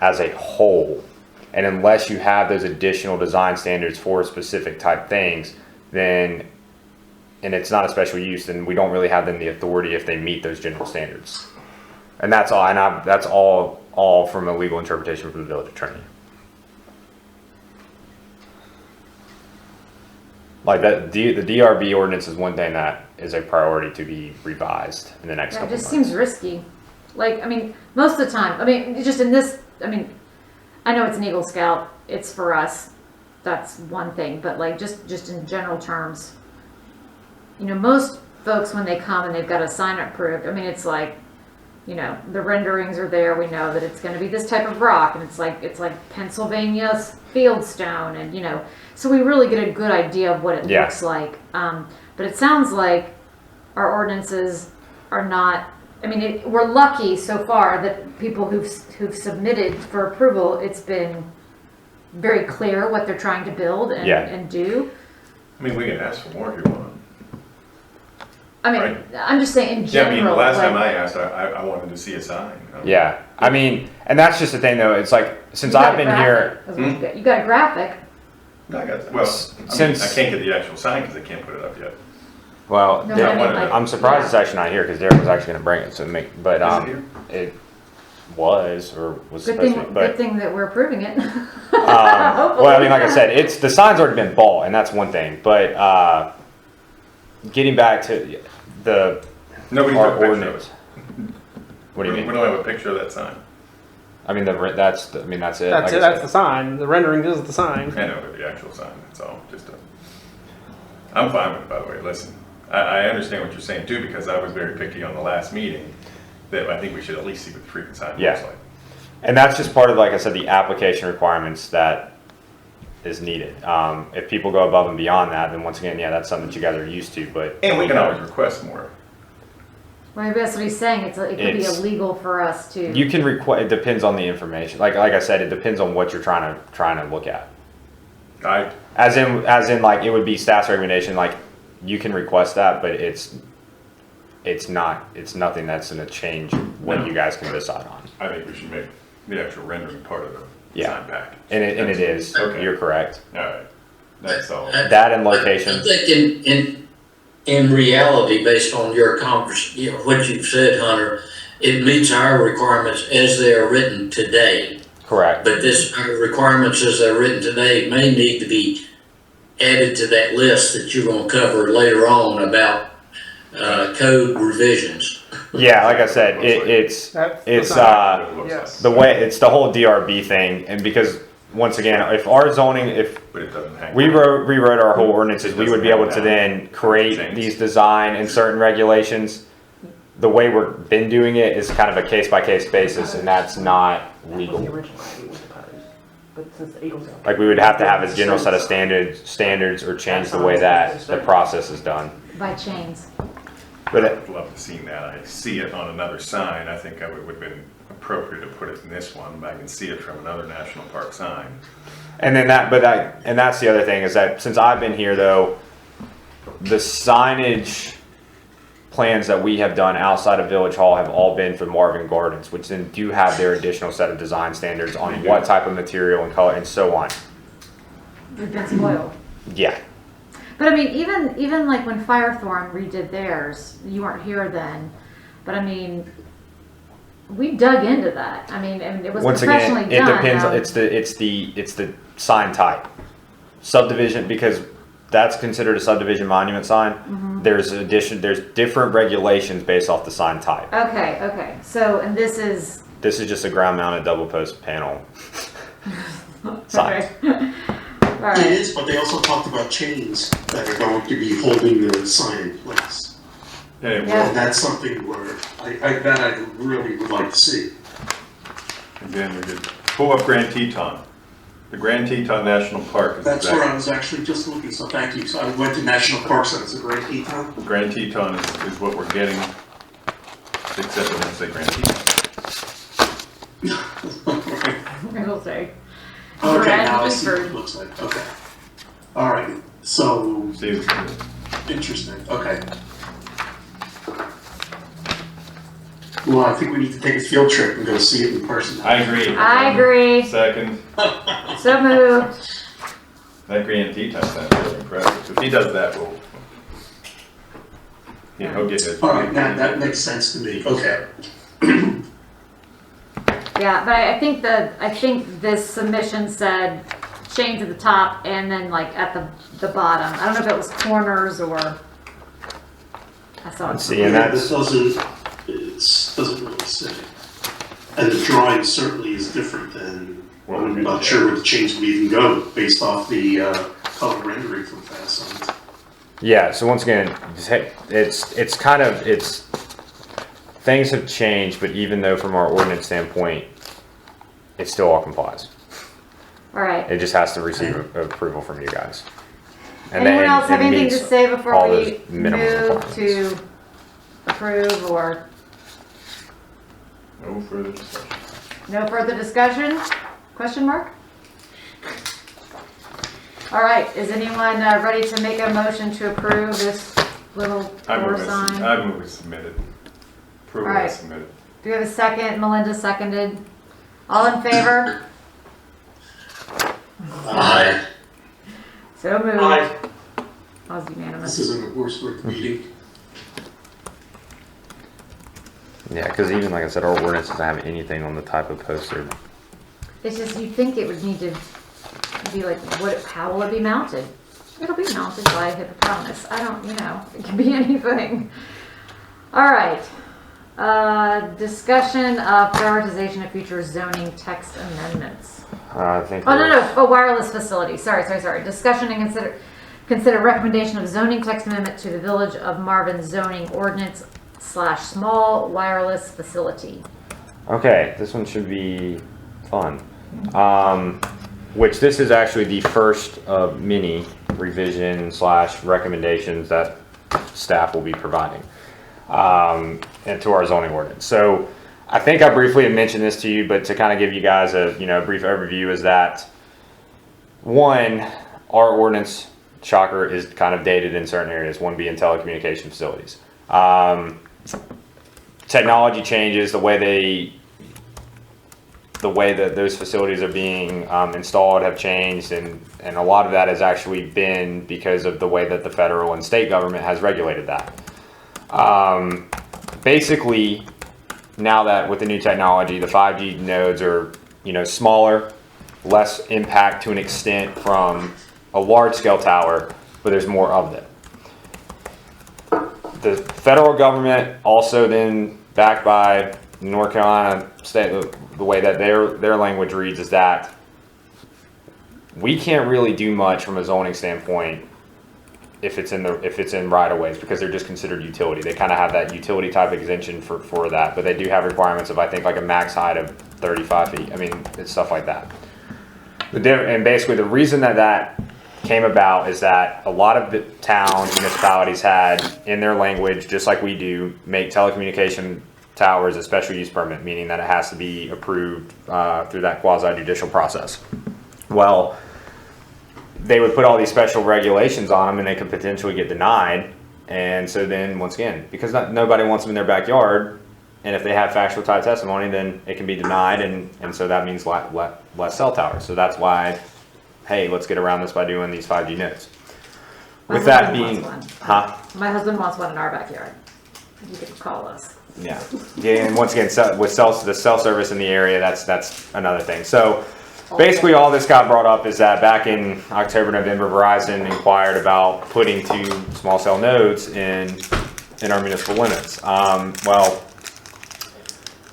as a whole, and unless you have those additional design standards for specific type things, then and it's not a special use, then we don't really have them the authority if they meet those general standards. And that's all. And that's all from a legal interpretation from the village attorney. Like that, the DRB ordinance is one thing that is a priority to be revised in the next couple It of just months. seems risky. Like, I mean, most of the time, I mean, just in this, I mean, I know it's an Eagle Scout, it's for us, that's one thing, but like, just in general terms, most folks, when they come and they've got a sign approved, I mean, it's like, the renderings are there, we know that it's gonna be this type of rock, and it's like Pennsylvania fieldstone, and so we really get a good idea of what it Yeah. looks like. But it sounds like our ordinances are not, I mean, we're lucky so far that people who've submitted for approval, it's been very clear what they're trying to build and do. I mean, we can ask for more if you want. I mean, Right. I'm just saying in Yeah, I general. mean, the last like- time I asked, I wanted to see a sign. Yeah, I mean, and that's just the thing though. It's like since You got I've a been graphic, here, is what you got a graphic. I got, well, I Since- can't get the actual sign because they can't put it up yet. well, No, Derek- but I mean, like, I'm surprised yeah. it's actually not here because Derek was actually going to bring it. But Is it here? it was or was Good supposed thing, to be. But good thing that we're approving it. well, I mean, like I said, the sign's already been bought, and that's one thing. But getting back to Nobody our took a picture of ordinance. it. What do you We mean? don't have a picture of that sign. I mean, that's it. That's like it. I That's said. the sign. The rendering is the sign. I know, but the actual sign, that's all, I'm fine with it, by the way, listen. I understand what you're saying too, because I was very picky on the last meeting, that I think we should at least see what the freaking sign Yeah. looks like. And that's just part of, like I said, the application requirements that is needed. If people go above and beyond that, then once again, yeah, that's something that you guys are used to. But And we can always request more. Well, maybe that's what he's saying. It could be It's- illegal for us to. you can request. It depends on the information. Like I said, it depends on what you're trying to look at. As in like, it would be staff's recommendation, like, you can request that, but it's nothing that's gonna change what you guys can decide on. I think we should make the actual rendering part of the Yeah. design package. And it is, Okay. You're correct. All right, that's all. That and location. I think in reality, based on your what you've said, Hunter, it meets our requirements as they are written today. Correct. But our requirements as they're written today may need to be added to that list that you're gonna cover later on about, code revisions. Yeah, like I said, it's Yes. the way, it's the whole DRB thing, and because, once again, if our zoning, But it doesn't hang. we rewrote our whole ordinances, we would be able to then create these design and certain regulations. The way we've been doing it is kind of a case-by-case basis, and that's not legal. But since the Eagles Like, we would have to have a general set of standards or change the way that the process is done. By chains. But I'd love to see that. I see it on another sign. I think it would have been appropriate to put it in this one, but I can see it from another national park sign. and then that's the other thing, is that since I've been here though, the signage plans that we have done outside of Village Hall have all been for Marvin Gardens, which then do have their additional set of design standards on what type of material and color and so on. We've been spoiled. Yeah. But I mean, even like when Firethorn redid theirs, you weren't here then, but I mean, we dug into that. I mean, it was Once professionally again, it done. depends. now. It's the sign type, subdivision, because that's considered a subdivision monument sign. Mm-hmm. There's different regulations based off the sign type. Okay. So, and this is. This is just a ground mounted double post panel sign. Okay. All It right. is, but they also talked about chains that are going to be holding the sign in place. Yeah, Yeah. And that's something where I really would like to see. again, we did pull up Grand Teton. The Grand Teton National Park is That's where I exactly, was actually just looking, so thank you. So I went to National Park Center, it's a great Teton. Grand Teton is what we're getting, except it doesn't say Grand Teton. It'll say. Okay, Brad now I see what it Gifford. looks like, okay. All right, so, See, it's- interesting, okay. Well, I think we need to take a field trip and go see it in person. I agree. I agree. Second, So moved. that Grand Teton sounds really impressive. If he does that, he'll get it. All right, that makes sense to me, okay. Yeah, but I think this submission said chain to the top and then like at the bottom. I don't know if it was corners or. I saw it. Let's see, and Yeah, that's it doesn't really say. And the drawing certainly is different than, Well, I'm not sure where the chains would even go based off the color rendering from fast signs. yeah. So once again, it's kind of things have changed, but even though from our ordinance standpoint, it still all complies. All right. It just has to receive approval from you guys. Anyone else have it anything to meets say before all we those minimum move requirements. to approve or No further discussion. no further discussion? Question mark? All right, is anyone ready to make a motion to approve this little door sign? I move it submitted. Approval All right. is submitted. Do we have a second? Melinda seconded. All in favor? Aye. So moved. Aye. That was unanimous. This isn't a Horsford meeting. Yeah, because even like I said, our ordinance doesn't have anything on the type of poster. It's just, you think it would need to be like, how will it be mounted? It'll be mounted by a hippopotamus. I don't, it can be anything. All right. Discussion of prioritization of future zoning text amendments. I think. Oh, no. Oh, wireless facility. Sorry. Discussion and consider recommendation of zoning text amendment to the Village of Marvin zoning ordinance / small wireless facility. Okay, this one should be fun. Which this is actually the first of many revision / recommendations that staff will be providing and to our zoning ordinance. So I think I briefly had mentioned this to you, but to kind of give you guys a brief overview is that one, our ordinance, shocker, is kind of dated in certain areas, one being telecommunication facilities. Technology changes, the way that those facilities are being installed have changed, and a lot of that has actually been because of the way that the federal and state government has regulated that. Basically, now that with the new technology, the 5G nodes are, smaller, less impact to an extent from a large scale tower, but there's more of them. The federal government also then, backed by North Carolina state, the way that their language reads is that we can't really do much from a zoning standpoint if it's in right of ways, because they're just considered utility. They kind of have that utility type exemption for that, but they do have requirements of, I think, like a max height of 35 feet. I mean, it's stuff like that. And basically the reason that came about is that a lot of the towns, municipalities had in their language, just like we do, make telecommunication towers a special use permit, meaning that it has to be approved through that quasi-judicial process. Well, they would put all these special regulations on them and they could potentially get denied. And so then, once again, because nobody wants them in their backyard, and if they have factual type testimony, then it can be denied, and so that means less cell towers. So that's why, hey, let's get around this by doing these 5G nodes. With that being, My husband wants one in our backyard. You could call us. Yeah, and once again, with the cell service in the area, that's another thing. So basically all this got brought up is that back in October, November, Verizon inquired about putting 2 small cell nodes in our municipal limits. Well,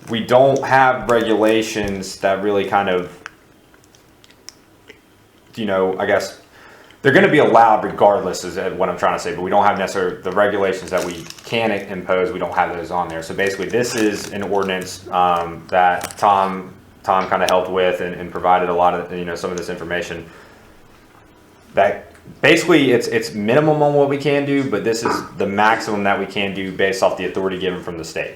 we don't have regulations that really kind of, I guess, they're going to be allowed regardless, is what I'm trying to say, but we don't have necessarily the regulations that we can impose. We don't have those on there. So basically this is an ordinance that Tom kind of helped with and provided a lot of, some of this information. That basically it's minimum on what we can do, but this is the maximum that we can do based off the authority given from the state.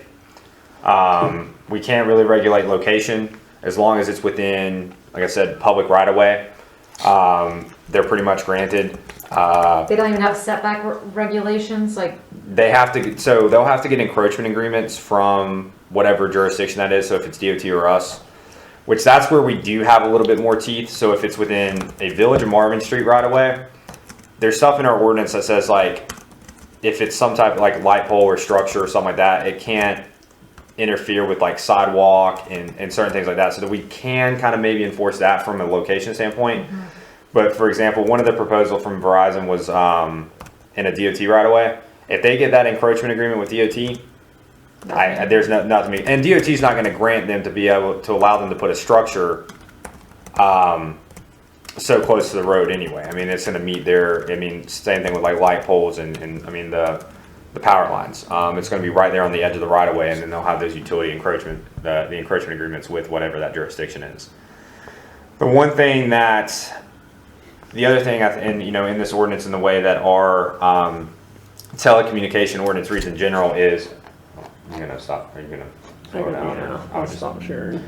We can't really regulate location as long as it's within, like I said, public right of way. They're pretty much granted. They don't even have setback regulations, like. They'll have to get encroachment agreements from whatever jurisdiction that is. So if it's DOT or us, which that's where we do have a little bit more teeth. So if it's within a Village of Marvin Street right away, there's stuff in our ordinance that says, like, if it's some type of like light pole or structure or something like that, it can't interfere with like sidewalk and certain things like that, so that we can kind of maybe enforce that from a location standpoint. Mm-hmm. But for example, one of the proposals from Verizon was in a DOT right away. If they get that encroachment agreement with DOT, there's nothing. And DOT is not going to grant them to be able to allow them to put a structure so close to the road anyway. I mean, it's going to meet same thing with like light poles and the power lines. It's going to be right there on the edge of the right of way, and then they'll have those utility encroachment, the encroachment agreements with whatever that jurisdiction is. The other thing, in this ordinance, in the way that our telecommunication ordinance reads in general is, I'm going to stop. Are you going to slow down? Yeah, I'll stop sharing.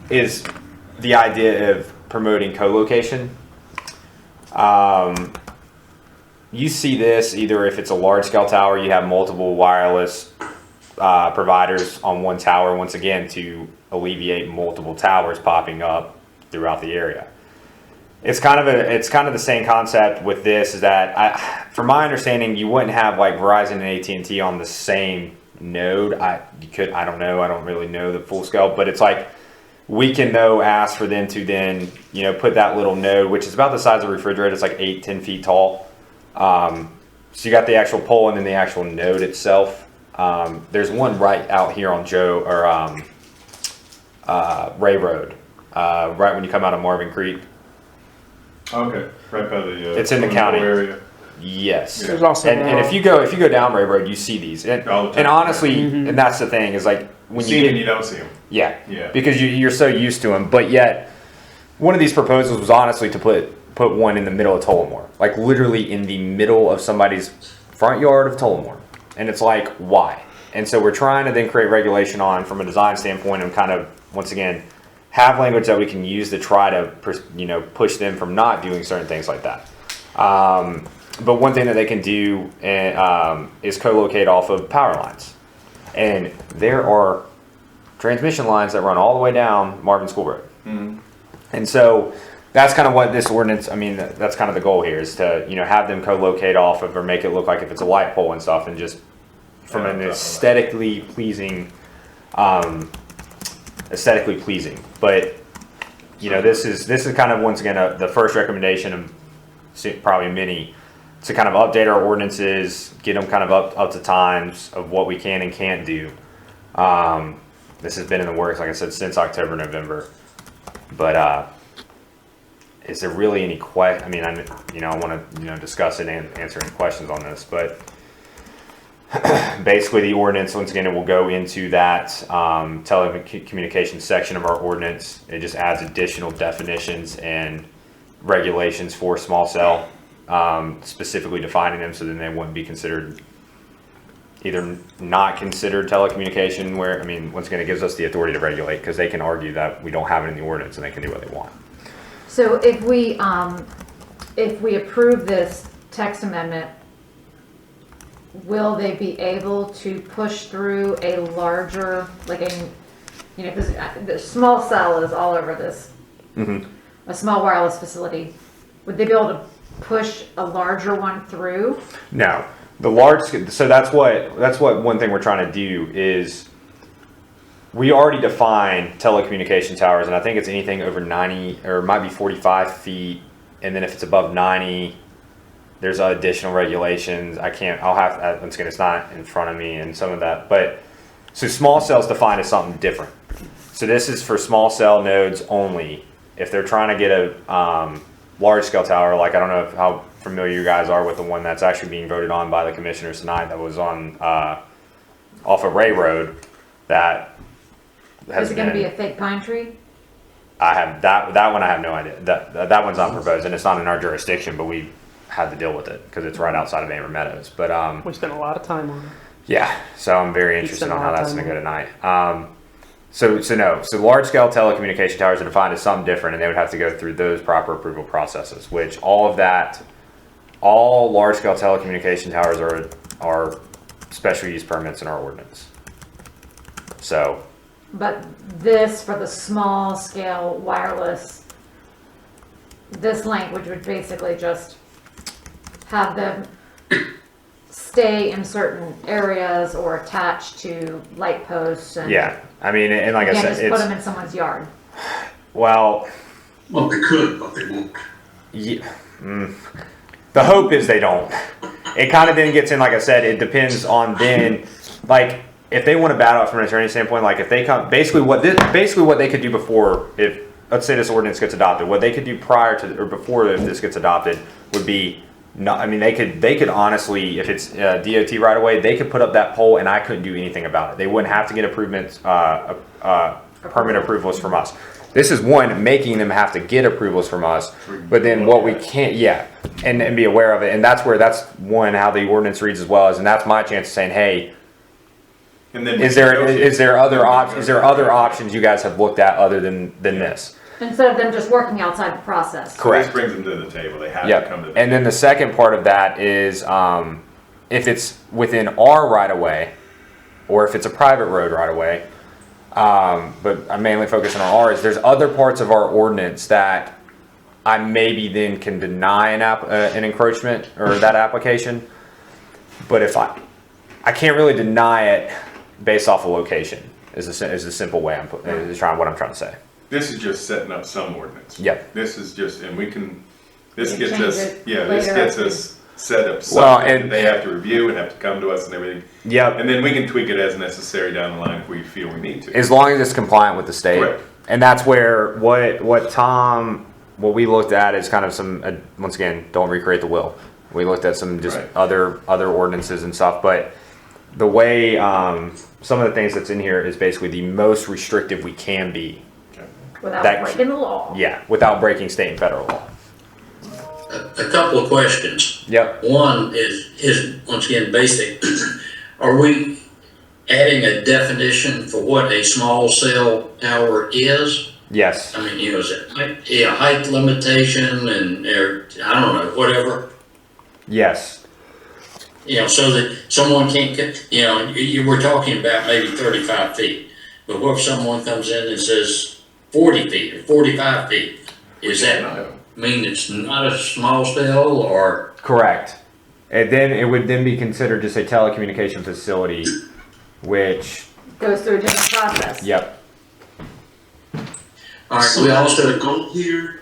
Is the idea of promoting co-location. You see this either if it's a large scale tower, you have multiple wireless providers on one tower, once again, to alleviate multiple towers popping up throughout the area. It's kind of the same concept with this, is that from my understanding, you wouldn't have like Verizon and AT&T on the same node. I don't know. I don't really know the full scale, but it's like we can ask for them to then, put that little node, which is about the size of a refrigerator. It's like 8-10 feet tall. So you got the actual pole and then the actual node itself. There's one right out here on Ray Road, right when you come out of Marvin Creek. Okay, right by the. It's in the county area. Yes, There's also and if you go down Ray Road, you see these, and honestly, and that's the thing, is like when you don't see them. Yeah, because you're so used to them, but yet one of these proposals was honestly to put one in the middle of Tullamore, like literally in the middle of somebody's front yard of Tullamore, and it's like, why? And so we're trying to then create regulation on, from a design standpoint, and kind of once again have language that we can use to try to, push them from not doing certain things like that. But one thing that they can do is co-locate off of power lines. And there are transmission lines that run all the way down Marvin School Road. Mhm. And so that's kind of what this ordinance, that's kind of the goal here is to, have them co-locate off of or make it look like if it's a light pole and stuff and just from an aesthetically pleasing. But, this is kind of, once again, the first recommendation of probably many to kind of update our ordinances, get them kind of up to times of what we can and can't do. This has been in the works, like I said, since October, November. But is there really any I want to discuss it and answer any questions on this, but basically the ordinance, once again, it will go into that telecommunications section of our ordinance. It just adds additional definitions and regulations for small cell, specifically defining them so then they wouldn't be considered, either not considered telecommunication, where, once again, it gives us the authority to regulate because they can argue that we don't have it in the ordinance and they can do what they want. So if we approve this text amendment, will they be able to push through a larger, because the small cell is all over this, a small wireless facility. Would they be able to push a larger one through? No, the large. So that's what one thing we're trying to do is we already define telecommunication towers, and I think it's anything over 90 or it might be 45 feet, and then if it's above 90. There's additional regulations. Once again, it's not in front of me and some of that, but so small cells defined as something different. So this is for small cell nodes only. If they're trying to get a large scale tower, like I don't know how familiar you guys are with the one that's actually being voted on by the commissioners tonight that was on off of Ray Road that has Is it going to be a fake pine tree? I have that one. I have no idea. That one's not proposed and it's not in our jurisdiction, but we had to deal with it because it's right outside of Amber Meadows. But We spent a lot of time on it. yeah, so I'm very interested on how that's going to go tonight. So large scale telecommunication towers are defined as something different, and they would have to go through those proper approval processes. Which all large scale telecommunication towers are special use permits in our ordinance. So. But this, for the small scale wireless, this language would basically just have them stay in certain areas or attached to light posts. And Yeah, and like I said, just put them in someone's yard. Well, they could, but they won't. Yeah, the hope is they don't. It kind of then gets in, like I said, it depends on then, like if they want to battle it from an attorney standpoint, like if they come, basically what they could do before, if let's say this ordinance gets adopted, what they could do prior to or before if this gets adopted would be. No, they could honestly, if it's DOT right away, they could put up that pole and I couldn't do anything about it. They wouldn't have to get permit approvals from us. This is one, making them have to get approvals from us, but then what we can't, and be aware of it. And that's one, how the ordinance reads as well, and that's my chance of saying, hey, And then is there other options you guys have looked at other than this? Instead of them just working outside the process. Correct. This brings them to the table. They have Yep. to come to the And then the second part of that is if it's within our right of way, or if it's a private road right of way. But I'm mainly focusing on ours. There's other parts of our ordinance that I maybe then can deny an encroachment or that application. But if I can't really deny it based off of location. Is a simple way what I'm trying to say. This is just setting up some ordinance. Yep. This is just, and we can, You can change it this later. gets us set up Well, something and- that they have to review and have to come to us and everything. Yep. And then we can tweak it as necessary down the line if we feel we need to. As long as it's compliant with the state. Correct. And that's where what we looked at is kind of some, once again, don't recreate the wheel. We looked at some just Right. other ordinances and stuff, but the way some of the things that's in here is basically the most restrictive we can be. Without That- breaking the law. Yeah, without breaking state and federal law. A couple of questions. Yep. One is once again basic. Are we adding a definition for what a small cell tower is? Yes. I mean, is it, yeah, height limitation and, or, I don't know, whatever. Yes. So that someone can't get, you were talking about maybe 35 feet. But what if someone comes in and says 40 feet or 45 feet? Is that mean it's not a small cell or? Correct. And then it would then be considered just a telecommunication facility, which, Goes through a different process. yep. All right, So we that's also, the goal here.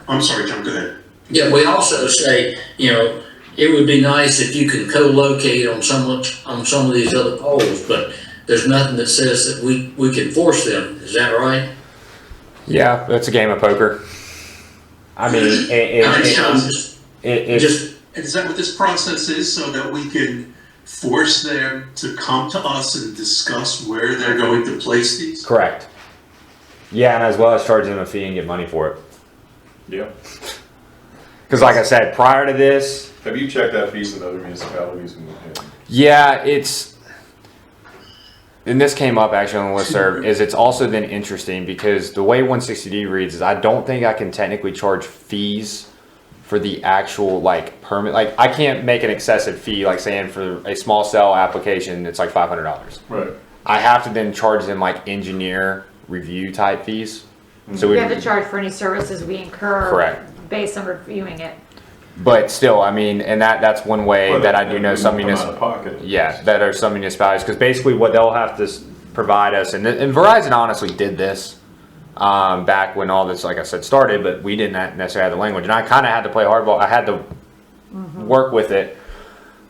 I'm sorry, John, go ahead. yeah, we also say, it would be nice if you can co-locate on some of these other poles, but there's nothing that says that we can force them. Is that right? Yeah, it's a game of poker. I mean, And is that what this process is, so that we can force them to come to us and discuss where they're going to place these? correct. Yeah, and as well as charging them a fee and get money for it. Yeah. Because like I said, prior to this, Have you checked out fees in other municipalities? yeah, and this came up actually on the listserv, is it's also then interesting because the way 160D reads is I don't think I can technically charge fees for the actual permit. Like I can't make an excessive fee, like saying for a small cell application, it's like $500. Right. I have to then charge them engineer review type fees. So We have to charge for any services we incur. Correct. Based on reviewing it. But still, I mean, and that's one way that I do know some municipalities. yeah, that are some municipalities, because basically what they'll have to provide us, and Verizon honestly did this back when all this, like I said, started, but we didn't necessarily have the language, and I kind of had to play hardball. I had to work with it,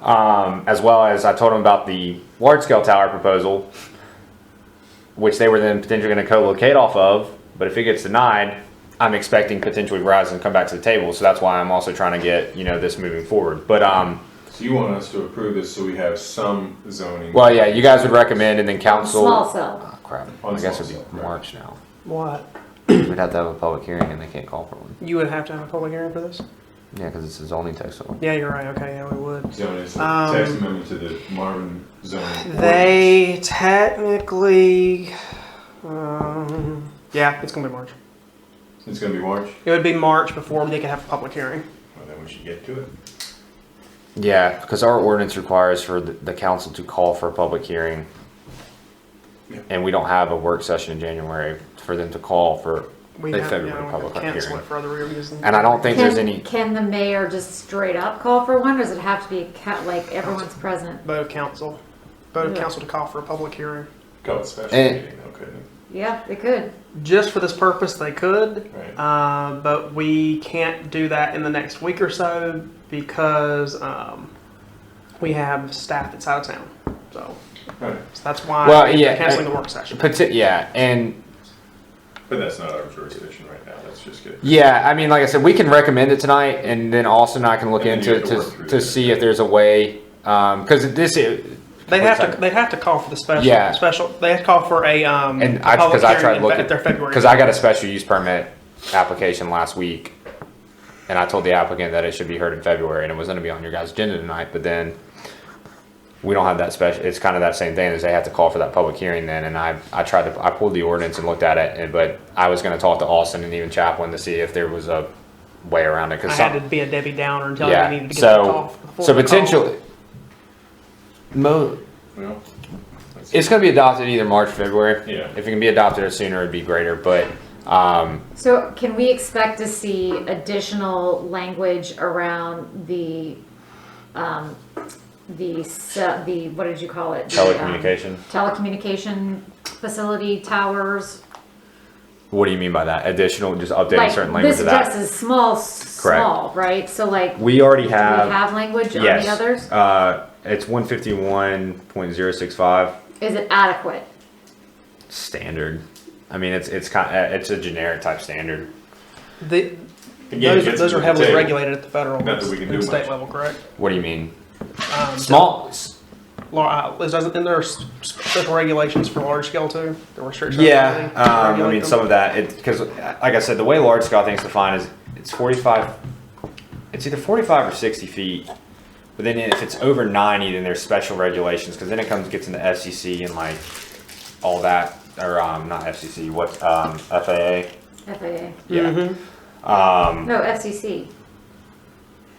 as well as I told them about the large scale tower proposal, which they were then potentially going to co-locate off of, but if it gets denied, I'm expecting potentially Verizon to come back to the table, so that's why I'm also trying to get this moving forward. But So you want us to approve this so we have some zoning? well, yeah, you guys would recommend, and then council. Small cell. Oh, crap! On I guess small it'd cell, be right. March now. What? We'd have to have a public hearing, and they can't call for one. You would have to have a public hearing for this? Yeah, because it's a zoning text. So. Yeah, you're right. Okay, yeah, we would. Zoning, it's a text amendment to the Marvin zoning. They technically, yeah, it's gonna be March. It's gonna be March? It would be March before they could have a public hearing. Well, then we should get to it. Yeah, because our ordinance requires for the council to call for a public hearing, and we don't have a work session in January for them to call for We a have, February we public have cancel hearing. it for other reasons. And I don't think there's any. Can the mayor just straight up call for one, or does it have to be like everyone's present? Vote of council. Vote of council to call for a public hearing. Call it special And- meeting, though, couldn't it? Yeah, they could. Just for this purpose, they could, Right. but we can't do that in the next week or so because we have staff that's out of town. So Right. that's why Well, we're yeah, canceling the work session. Yeah, and But that's not our jurisdiction right now. That's just good. yeah, I mean, like I said, we can recommend it tonight, and then Austin and I can look And then you into have it to work through to that. see if there's a way, because this is. They have to call for the special. Yeah. They have to call for a And a public because I hearing tried in looking, their February. because I got a special use permit application last week, and I told the applicant that it should be heard in February, and it was going to be on your guys' agenda tonight, but then we don't have that special. It's kind of that same thing as they have to call for that public hearing then, and I pulled the ordinance and looked at it, but I was going to talk to Austin and even Chaplin to see if there was a way around it. I had to be a Debbie Downer and tell Yeah, you I needed to get that call. so potentially, Well, it's going to be adopted either March or February. Yeah. If it can be adopted sooner, it'd be greater. But So can we expect to see additional language around the what did you call it? telecommunication. Telecommunication facility towers. What do you mean by that? Additional, just updating certain language this of that. just is small, right? So We already do we have. have language on Yes. the others? It's 151.065 Is it adequate? standard. I mean, it's a generic type standard. Again, it gets Those to are the heavily table. regulated at the federal Not that we can do and state much. level, correct? What do you mean? Small. Isn't there special regulations for large scale too? The restrictions. Yeah, I mean some of that, because like I said, the way large scale things defined is it's 45. It's either 45 or 60 feet. But then if it's over 90, then there's special regulations because then it gets into FCC and all that or not FCC, what's FAA? FAA. Yeah. No, FCC.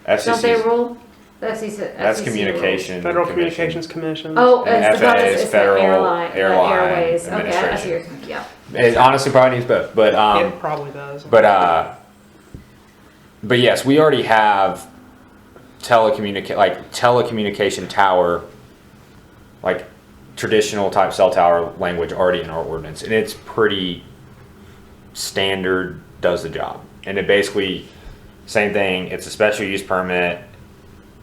FCC. Don't they rule? The FCC. That's FCC communication. Federal Commission. Communications Commission. Oh, And it's the FAA bonus, is it's the Federal airline, airways. Okay, I see Administration. your, yeah. It honestly probably needs both, but It probably does. but yes, we already have telecommunication tower, like traditional type cell tower language already in our ordinance, and it's pretty standard, does the job. And it basically, same thing, it's a special use permit.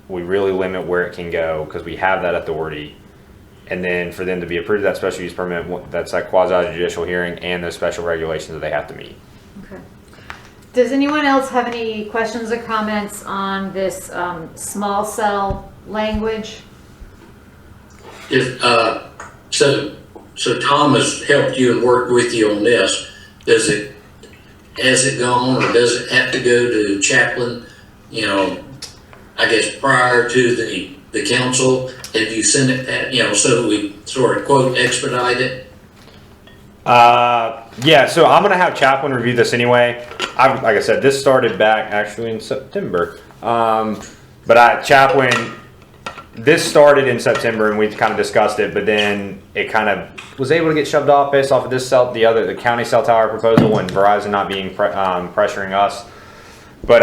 We really limit where it can go because we have that authority. And then for them to be approved that special use permit, that's that quasi judicial hearing and those special regulations that they have to meet. Okay. Does anyone else have any questions or comments on this small cell language? If, so Tom has helped you and worked with you on this. Has it gone, or does it have to go to Chaplain, you know, I guess prior to the council? Have you sent it, so we sort of quote expedite it? Yeah, so I'm gonna have Chaplain review this anyway. Like I said, this started back actually in September. But Chaplain, this started in September and we kind of discussed it, but then it kind of was able to get shoved off based off of this the county cell tower proposal and Verizon not being pressuring us. But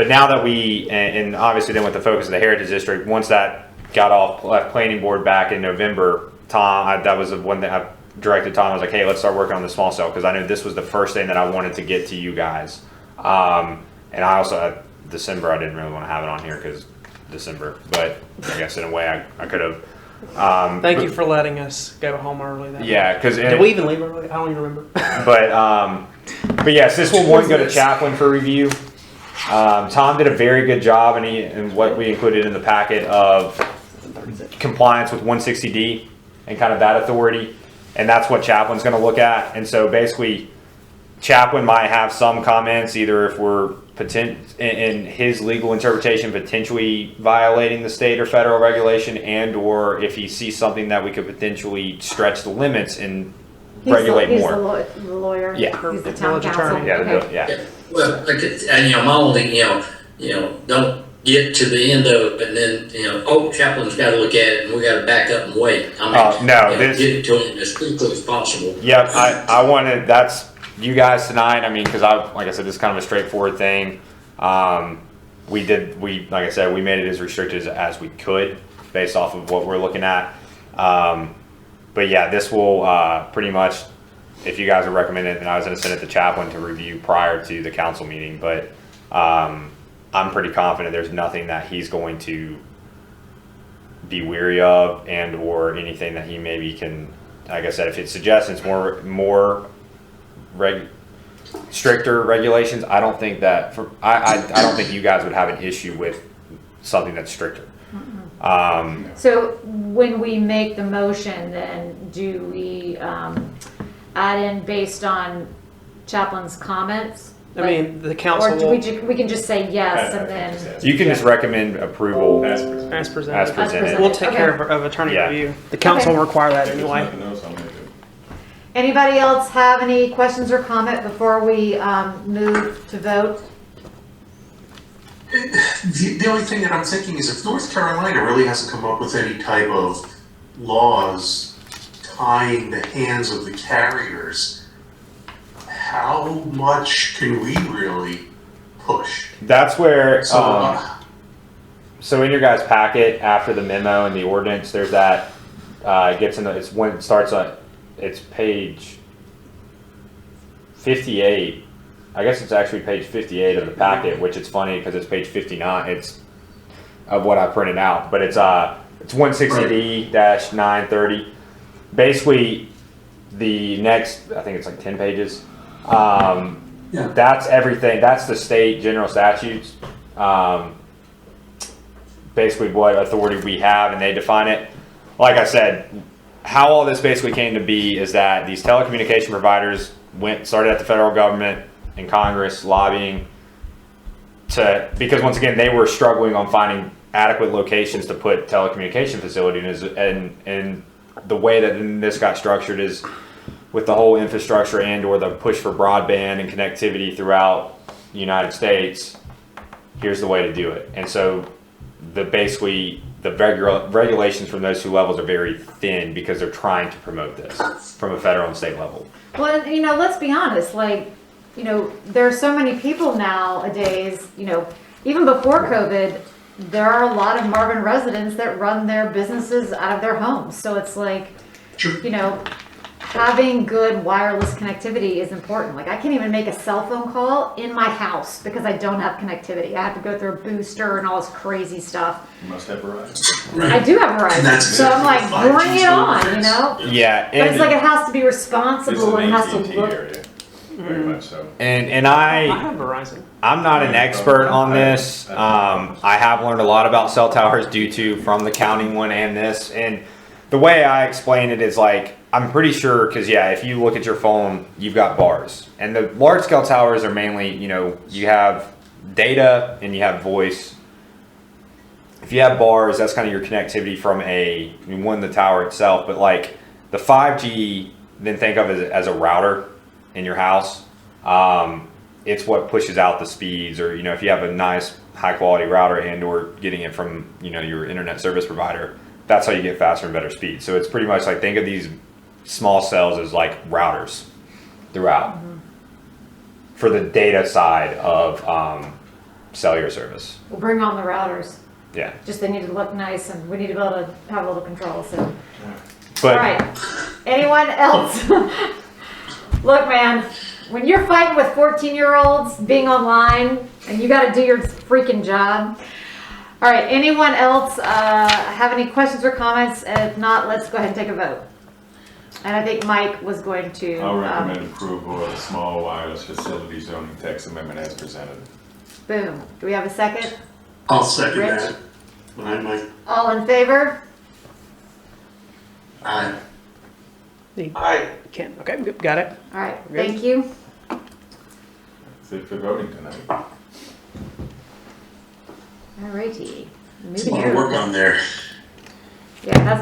now that and obviously then with the focus of the Heritage District, once that got off planning board back in November, Tom, that was the one that I directed Tom. I was like, hey, let's start working on the small cell because I knew this was the first thing that I wanted to get to you guys. And I also, December, I didn't really want to have it on here because December, but I guess in a way I could have. Thank you for letting us go home early. Yeah, because did we even leave early? I don't even remember. But yes, this will go to Chaplain for review. Tom did a very good job, and what we included in the packet of compliance with 160D and kind of that authority, and that's what Chaplain's going to look at. And so basically, Chaplain might have some comments, either if we're in his legal interpretation potentially violating the state or federal regulation, and or if he sees something that we could potentially stretch the limits and regulate more. He's the lawyer. Yeah. He's the town Village council. attorney. Yeah, Okay. yeah. Well, and my only, don't get to the end of it and then, Chaplain's got to look at it and we got to back up and wait. I mean, get it to him as quickly as possible. Yep, I wanted, that's you guys tonight. I mean, because like I said, this is kind of a straightforward thing. Like I said, we made it as restricted as we could based off of what we're looking at. But yeah, this will pretty much, if you guys are recommending it, then I was going to send it to Chaplain to review prior to the council meeting. But I'm pretty confident there's nothing that he's going to be weary of and or anything that he maybe can, like I said, if it's suggestions more stricter regulations, I don't think that I don't think you guys would have an issue with something that's stricter. So when we make the motion, then do we add in based on Chaplain's comments? I mean, the council Or do will, we can just say yes and then, You can just recommend approval As presented. as presented. as presented. We'll take Okay. care of attorney Yeah. review. The council will require that There's anyway. nothing else I'm gonna do. anybody else have any questions or comment before we move to vote? The only thing that I'm thinking is if North Carolina really hasn't come up with any type of laws tying the hands of the carriers, how much can we really push? That's where So, so in your guys' packet after the memo and the ordinance, there's that it's when it starts on, it's page 58. I guess it's actually page 58 of the packet, which it's funny because it's page 59. It's of what I printed out, but it's 160D-930. Basically, the next, I think it's like 10 pages. That's everything. That's the state general statutes. Basically, what authority we have, and they define it. Like I said, how all this basically came to be is that these telecommunication providers started at the federal government and Congress lobbying because once again they were struggling on finding adequate locations to put telecommunication facilities, and the way that this got structured is with the whole infrastructure and or the push for broadband and connectivity throughout the United States, here's the way to do it. And so basically the regulations from those two levels are very thin because they're trying to promote this from a federal and state level. Well, and, let's be honest, there are so many people nowadays, even before COVID, there are a lot of Marvin residents that run their businesses out of their homes. So it's having good wireless connectivity is important. I can't even make a cell phone call in my house because I don't have connectivity. I have to go through a booster and all this crazy stuff. You must have Verizon. I do have Verizon, so I'm bring it on, Yeah. But it's it has to be responsible and it has to look. Area. Very much so. And I have Verizon. I'm not an expert on this. I have learned a lot about cell towers from the county one and this. And the way I explain it is I'm pretty sure, because if you look at your phone, you've got bars. And the large scale towers are mainly, you have data and you have voice. If you have bars, that's kind of your connectivity from the tower itself. But the 5G, then think of it as a router in your house. It's what pushes out the speeds, or if you have a nice high quality router and or getting it from your internet service provider, that's how you get faster and better speed. So it's pretty much think of these small cells as routers throughout for the data side of cellular service. We'll bring on the routers. Yeah. Just they need to look nice, and we need to be able to have a little control. So, But all right. Anyone else? Look, man, when you're fighting with 14-year-olds being online, and you got to do your freaking job. All right. Anyone else have any questions or comments? If not, let's go ahead and take a vote. And I think Mike was going to. I'll recommend approval of the small wireless facility zoning text amendment as presented. Boom. Do we have a second? I'll second Rich? that. Behind Mike. All in favor? Aye. Aye. Can't. Okay, got it. All right. Good. Thank you. That's it for voting tonight. All righty. It's a lot of work on there. Yeah, it has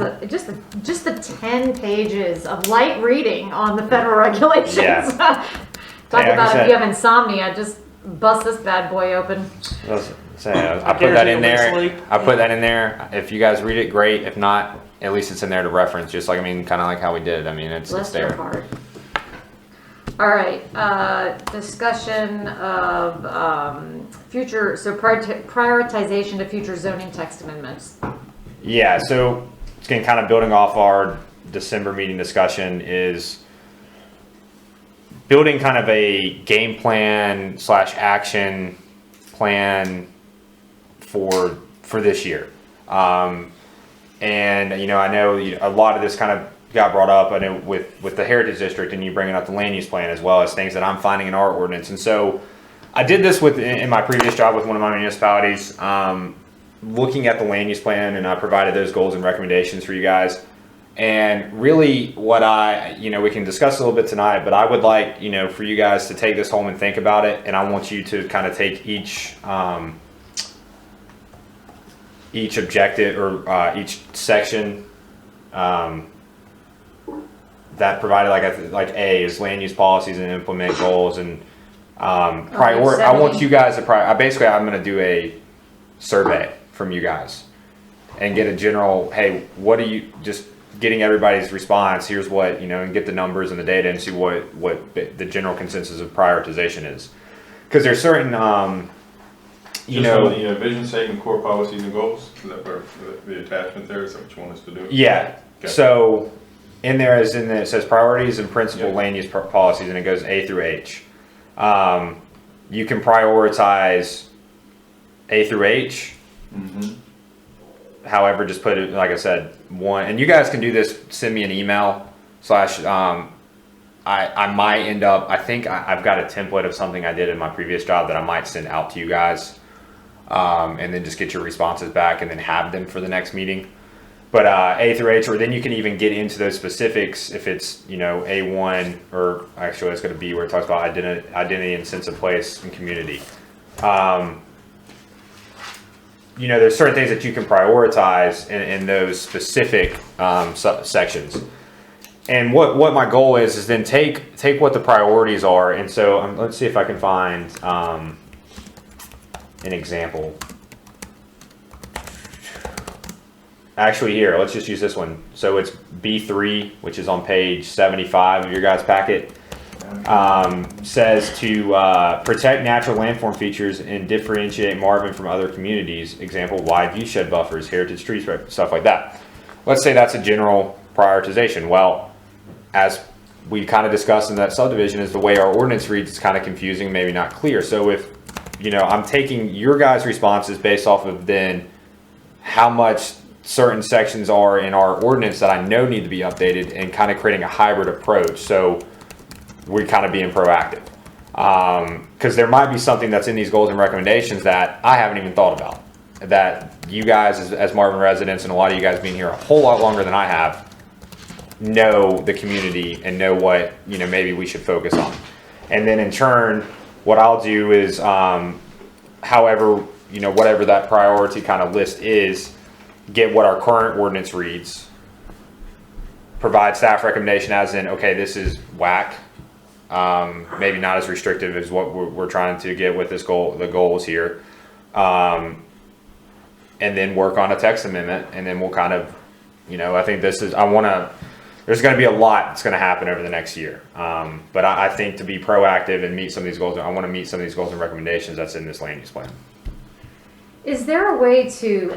just the 10 pages of light reading on the federal regulations. Yeah. Talk Hey, like I about said- if you have insomnia, just bust this bad boy open. I put that in there. I put that in there. If you guys read it, great. If not, at least it's in there to reference. Just kind of like how we did. It's Bless your there. heart. All right, discussion of future, prioritization to future zoning text amendments. Yeah, so again, kind of building off our December meeting discussion is building kind of a game plan / action plan for this year. And I know a lot of this kind of got brought up. I know with the Heritage District, and you bringing up the land use plan as well as things that I'm finding in our ordinance. And so I did this in my previous job with one of my municipalities, looking at the land use plan, and I provided those goals and recommendations for you guys. And really what we can discuss a little bit tonight, but I would like, for you guys to take this home and think about it. And I want you to kind of take each objective or each section that provided like A is land use policies and implement goals, and I want you guys to basically I'm going to do a survey from you guys and get a general, hey, what do you, just getting everybody's response, here's what, and get the numbers and the data and see what the general consensus of prioritization is. Because there's certain, the vision statement, core policies and goals, is that where the attachment there, is that what you want us to do? Yeah. Okay. So in there it says priorities and principal land use policies, and it goes A through H. You can prioritize A through H. Mm-hmm. However, just put it, like I said, one, and you guys can do this, send me an email / I might end up, I think I've got a template of something I did in my previous job that I might send out to you guys, and then just get your responses back and then have them for the next meeting. But A through H, or then you can even get into those specifics if it's, A1, or actually it's going to be where it talks about identity and sense of place and community. There's certain things that you can prioritize in those specific sections. and what my goal is then take what the priorities are, and so let's see if I can find an example. Actually, here, let's just use this one. So it's B3, which is on page 75 of your guys' packet. Says to protect natural landform features and differentiate Marvin from other communities. Example, wide view shed buffers, heritage trees, stuff like that. Let's say that's a general prioritization. Well, as we kind of discussed in that subdivision, is the way our ordinance reads is kind of confusing, maybe not clear. So if, I'm taking your guys' responses based off of then how much certain sections are in our ordinance that I know need to be updated, and kind of creating a hybrid approach. So we're kind of being proactive. Because there might be something that's in these goals and recommendations that I haven't even thought about. That you guys, as Marvin residents, and a lot of you guys being here a whole lot longer than I have, know the community and know what, maybe we should focus on. And then in turn, what I'll do is, however, whatever that priority kind of list is, get what our current ordinance reads, provide staff recommendation as in, okay, this is whack, maybe not as restrictive as what we're trying to get with this goal, the goals here, and then work on a text amendment, and then we'll kind of, I think there's going to be a lot that's going to happen over the next year, but I think to be proactive and meet some of these goals, I want to meet some of these goals and recommendations that's in this land use plan. Is there a way to,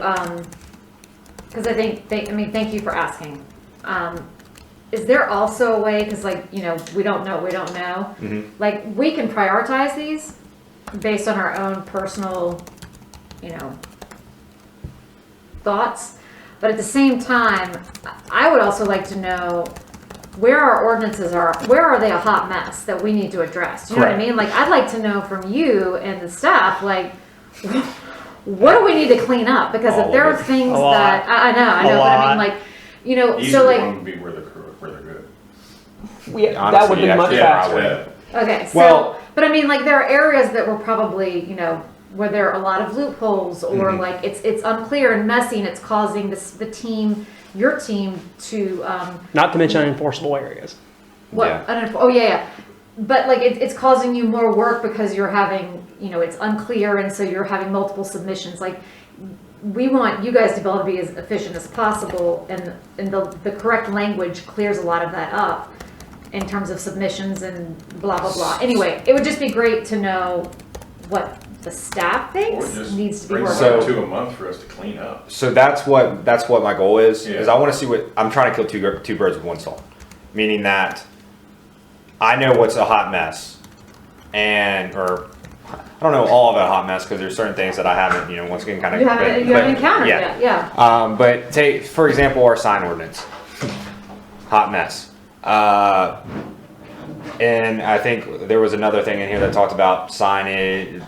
because I think, thank you for asking. Is there also a way, because we don't know, Mm-hmm. like we can prioritize these based on our own personal, thoughts, but at the same time, I would also like to know where our ordinances are, where are they a hot mess that we need to address? Do you know what I mean? Like, I'd like to know from you and the staff, like, what do we need to clean up? Because if there are things that, I know, but I mean, like, These so are like, the ones would be where they're good. Yeah, that would be much faster. okay, so, Well- but I mean, like, there are areas that were probably, where there are a lot of loopholes, or like it's unclear and messy, and it's causing your team to Not to mention unenforceable areas. yeah. But like it's causing you more work because you're having, it's unclear, and so you're having multiple submissions. Like, we want you guys to be able to be as efficient as possible, and the correct language clears a lot of that up in terms of submissions and blah blah blah. Anyway, it would just be great to know what the staff thinks needs to be worked on. Bring to a month for us to clean up. So that's what my goal is. Yeah. Is I want to see what I'm trying to kill two birds with one stone, meaning that I know what's a hot mess, or I don't know all about hot mess, because there's certain things that I haven't, once again, kind of You haven't encountered yet, yeah. But take, for example, our sign ordinance, hot mess. And I think there was another thing in here that talked about signage.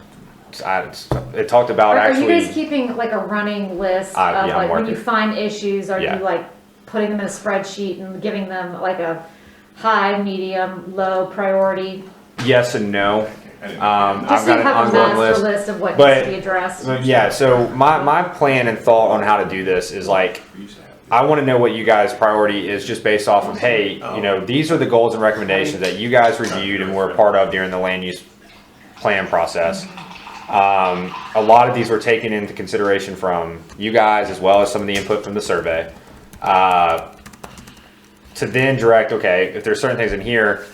It talked about Are actually. you guys keeping like a running list of yeah, like when you market. find issues? Are Yeah. you like putting them in a spreadsheet and giving them like a high, medium, low priority? Yes and no. Just I've so got you an have a ongoing master list. list of what But- needs to be addressed. Yeah, so my plan and thought on how to do this is like, I want to know what you guys' priority is, just based off of, hey, these are the goals and recommendations that you guys reviewed and were a part of during the land use plan process. A lot of these were taken into consideration from you guys, as well as some of the input from the survey. To then direct, okay, if there's certain things in here,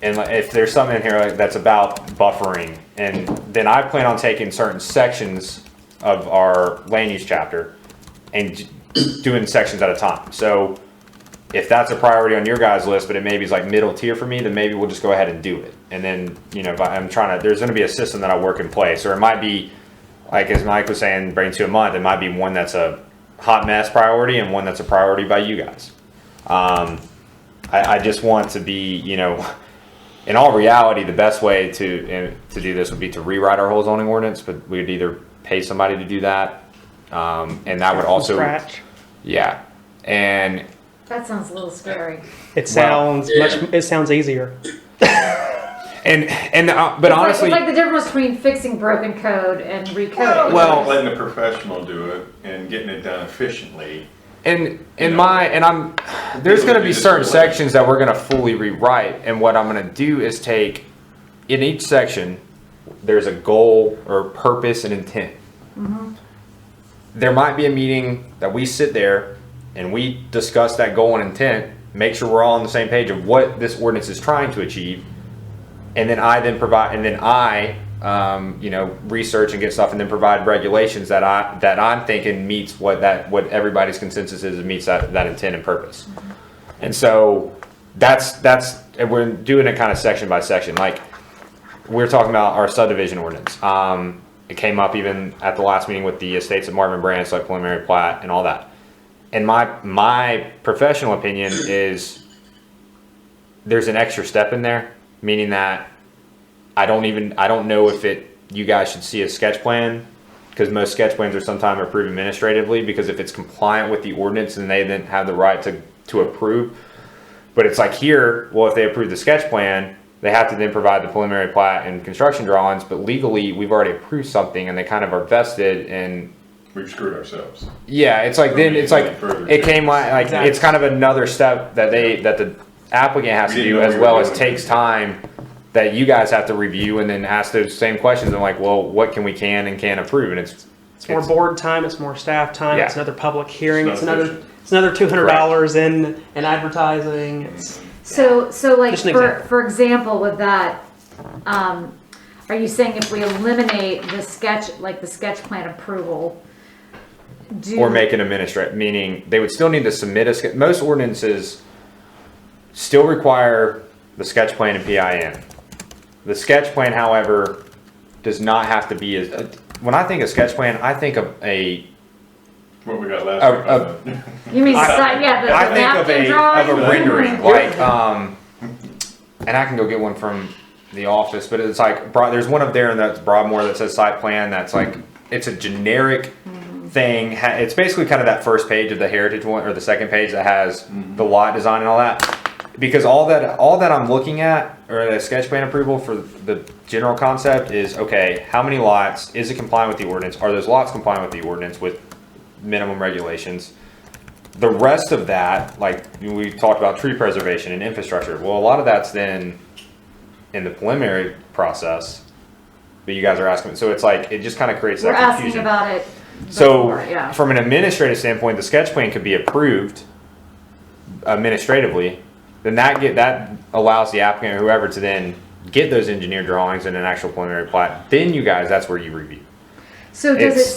and if there's something in here that's about buffering, and then I plan on taking certain sections of our land use chapter and doing sections at a time. So if that's a priority on your guys' list, but it maybe is like middle tier for me, then maybe we'll just go ahead and do it. And then, if I'm trying to, there's going to be a system that I work in place, or it might be, like as Mike was saying, bring to a month, it might be one that's a hot mess priority and one that's a priority by you guys. I just want to be, in all reality, the best way to do this would be to rewrite our whole zoning ordinance, but we would either pay somebody to do that, and that would also, Scratch. yeah, and That sounds a little scary. It sounds it sounds easier. but honestly, it's like the difference between fixing broken code and recoding. Well, letting the professional do it and getting it done efficiently And there's going to be certain sections that we're going to fully rewrite, and what I'm going to do is take in each section there's a goal or purpose and intent. There might be a meeting that we sit there and we discuss that goal and intent, make sure we're all on the same page of what this ordinance is trying to achieve, and then I research and get stuff and then provide regulations that I'm thinking meets what everybody's consensus is and meets that intent and purpose. And so and we're doing it kind of section by section. Like we're talking about our subdivision ordinance. It came up even at the last meeting with the estates of Marvin Branch, like preliminary plat and all that. And my professional opinion is there's an extra step in there, meaning that I don't know if you guys should see a sketch plan, because most sketch plans are sometimes approved administratively, because if it's compliant with the ordinance and they then have the right to approve. But it's like here, well, if they approve the sketch plan, they have to then provide the preliminary plat and construction drawings, but legally we've already approved something and they kind of are vested in. We've screwed ourselves. Yeah, it's like then it's like it came like Exactly. It's kind of another step that the applicant has to do, as well as takes time that you guys have to review and then ask those same questions. And like, well, what can and can't approve? And it's more board time, it's more staff time, Yeah. it's another public hearing, It's it's not another $200 in advertising. It's So like Just an example. for example, with that, are you saying if we eliminate the sketch plan approval, or make an administrative, meaning they would still need to submit most ordinances still require the sketch plan and PIN. The sketch plan, however, does not have to be when I think of sketch plan, I think of What we got last week. You mean I napkin think drawing? of a rendering, like, and I can go get one from the office, but it's like, there's one up there that's Broadmoor that says site plan. That's like, it's a generic thing. It's basically kind of that first page of the heritage one, or the second page that has the lot design and all that. Because all that I'm looking at, or the sketch plan approval for the general concept is, okay, how many lots, is it compliant with the ordinance? Are those lots compliant with the ordinance with minimum regulations? The rest of that, like we talked about tree preservation and infrastructure, well, a lot of that's then in the preliminary process, but you guys are asking, so it's like, it just kind of creates We're that asking confusion. about it. So before, yeah. from an administrative standpoint, the sketch plan could be approved administratively, then that allows the applicant or whoever to then get those engineer drawings and an actual preliminary plat. Then you guys, that's where you review. So does it It's-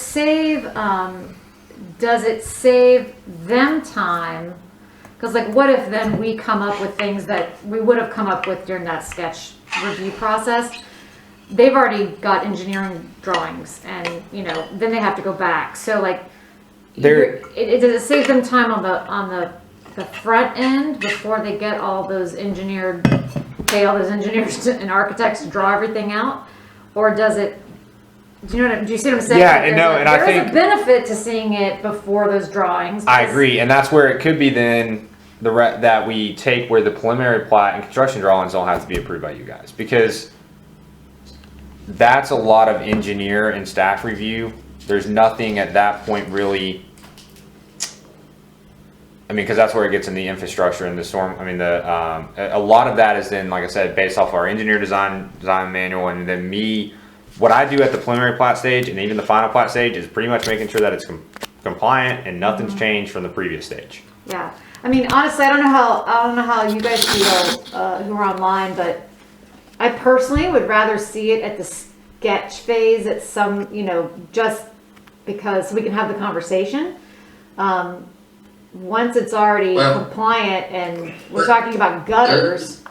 save them time? Because like, what if then we come up with things that we would have come up with during that sketch review process? They've already got engineering drawings, and then they have to go back. So like, does it save them time on the front end before they get all those engineers and architects to draw everything out, or does it? Do you see what I'm saying? Yeah, Like, and no, and I there's think a benefit to seeing it before those drawings. I agree, and that's where it could be then that we take where the preliminary plat and construction drawings don't have to be approved by you guys, because that's a lot of engineer and staff review. There's nothing at that point really. I mean, because that's where it gets in the infrastructure and the storm. I mean, a lot of that is then, like I said, based off our engineer design manual, and then what I do at the preliminary plat stage and even the final plat stage is pretty much making sure that it's compliant and nothing's changed from the previous stage. Yeah, I mean, honestly, I don't know how you guys feel who are online, but I personally would rather see it at the sketch phase at some, just because we can have the conversation. Once it's already compliant and we're talking about gutters.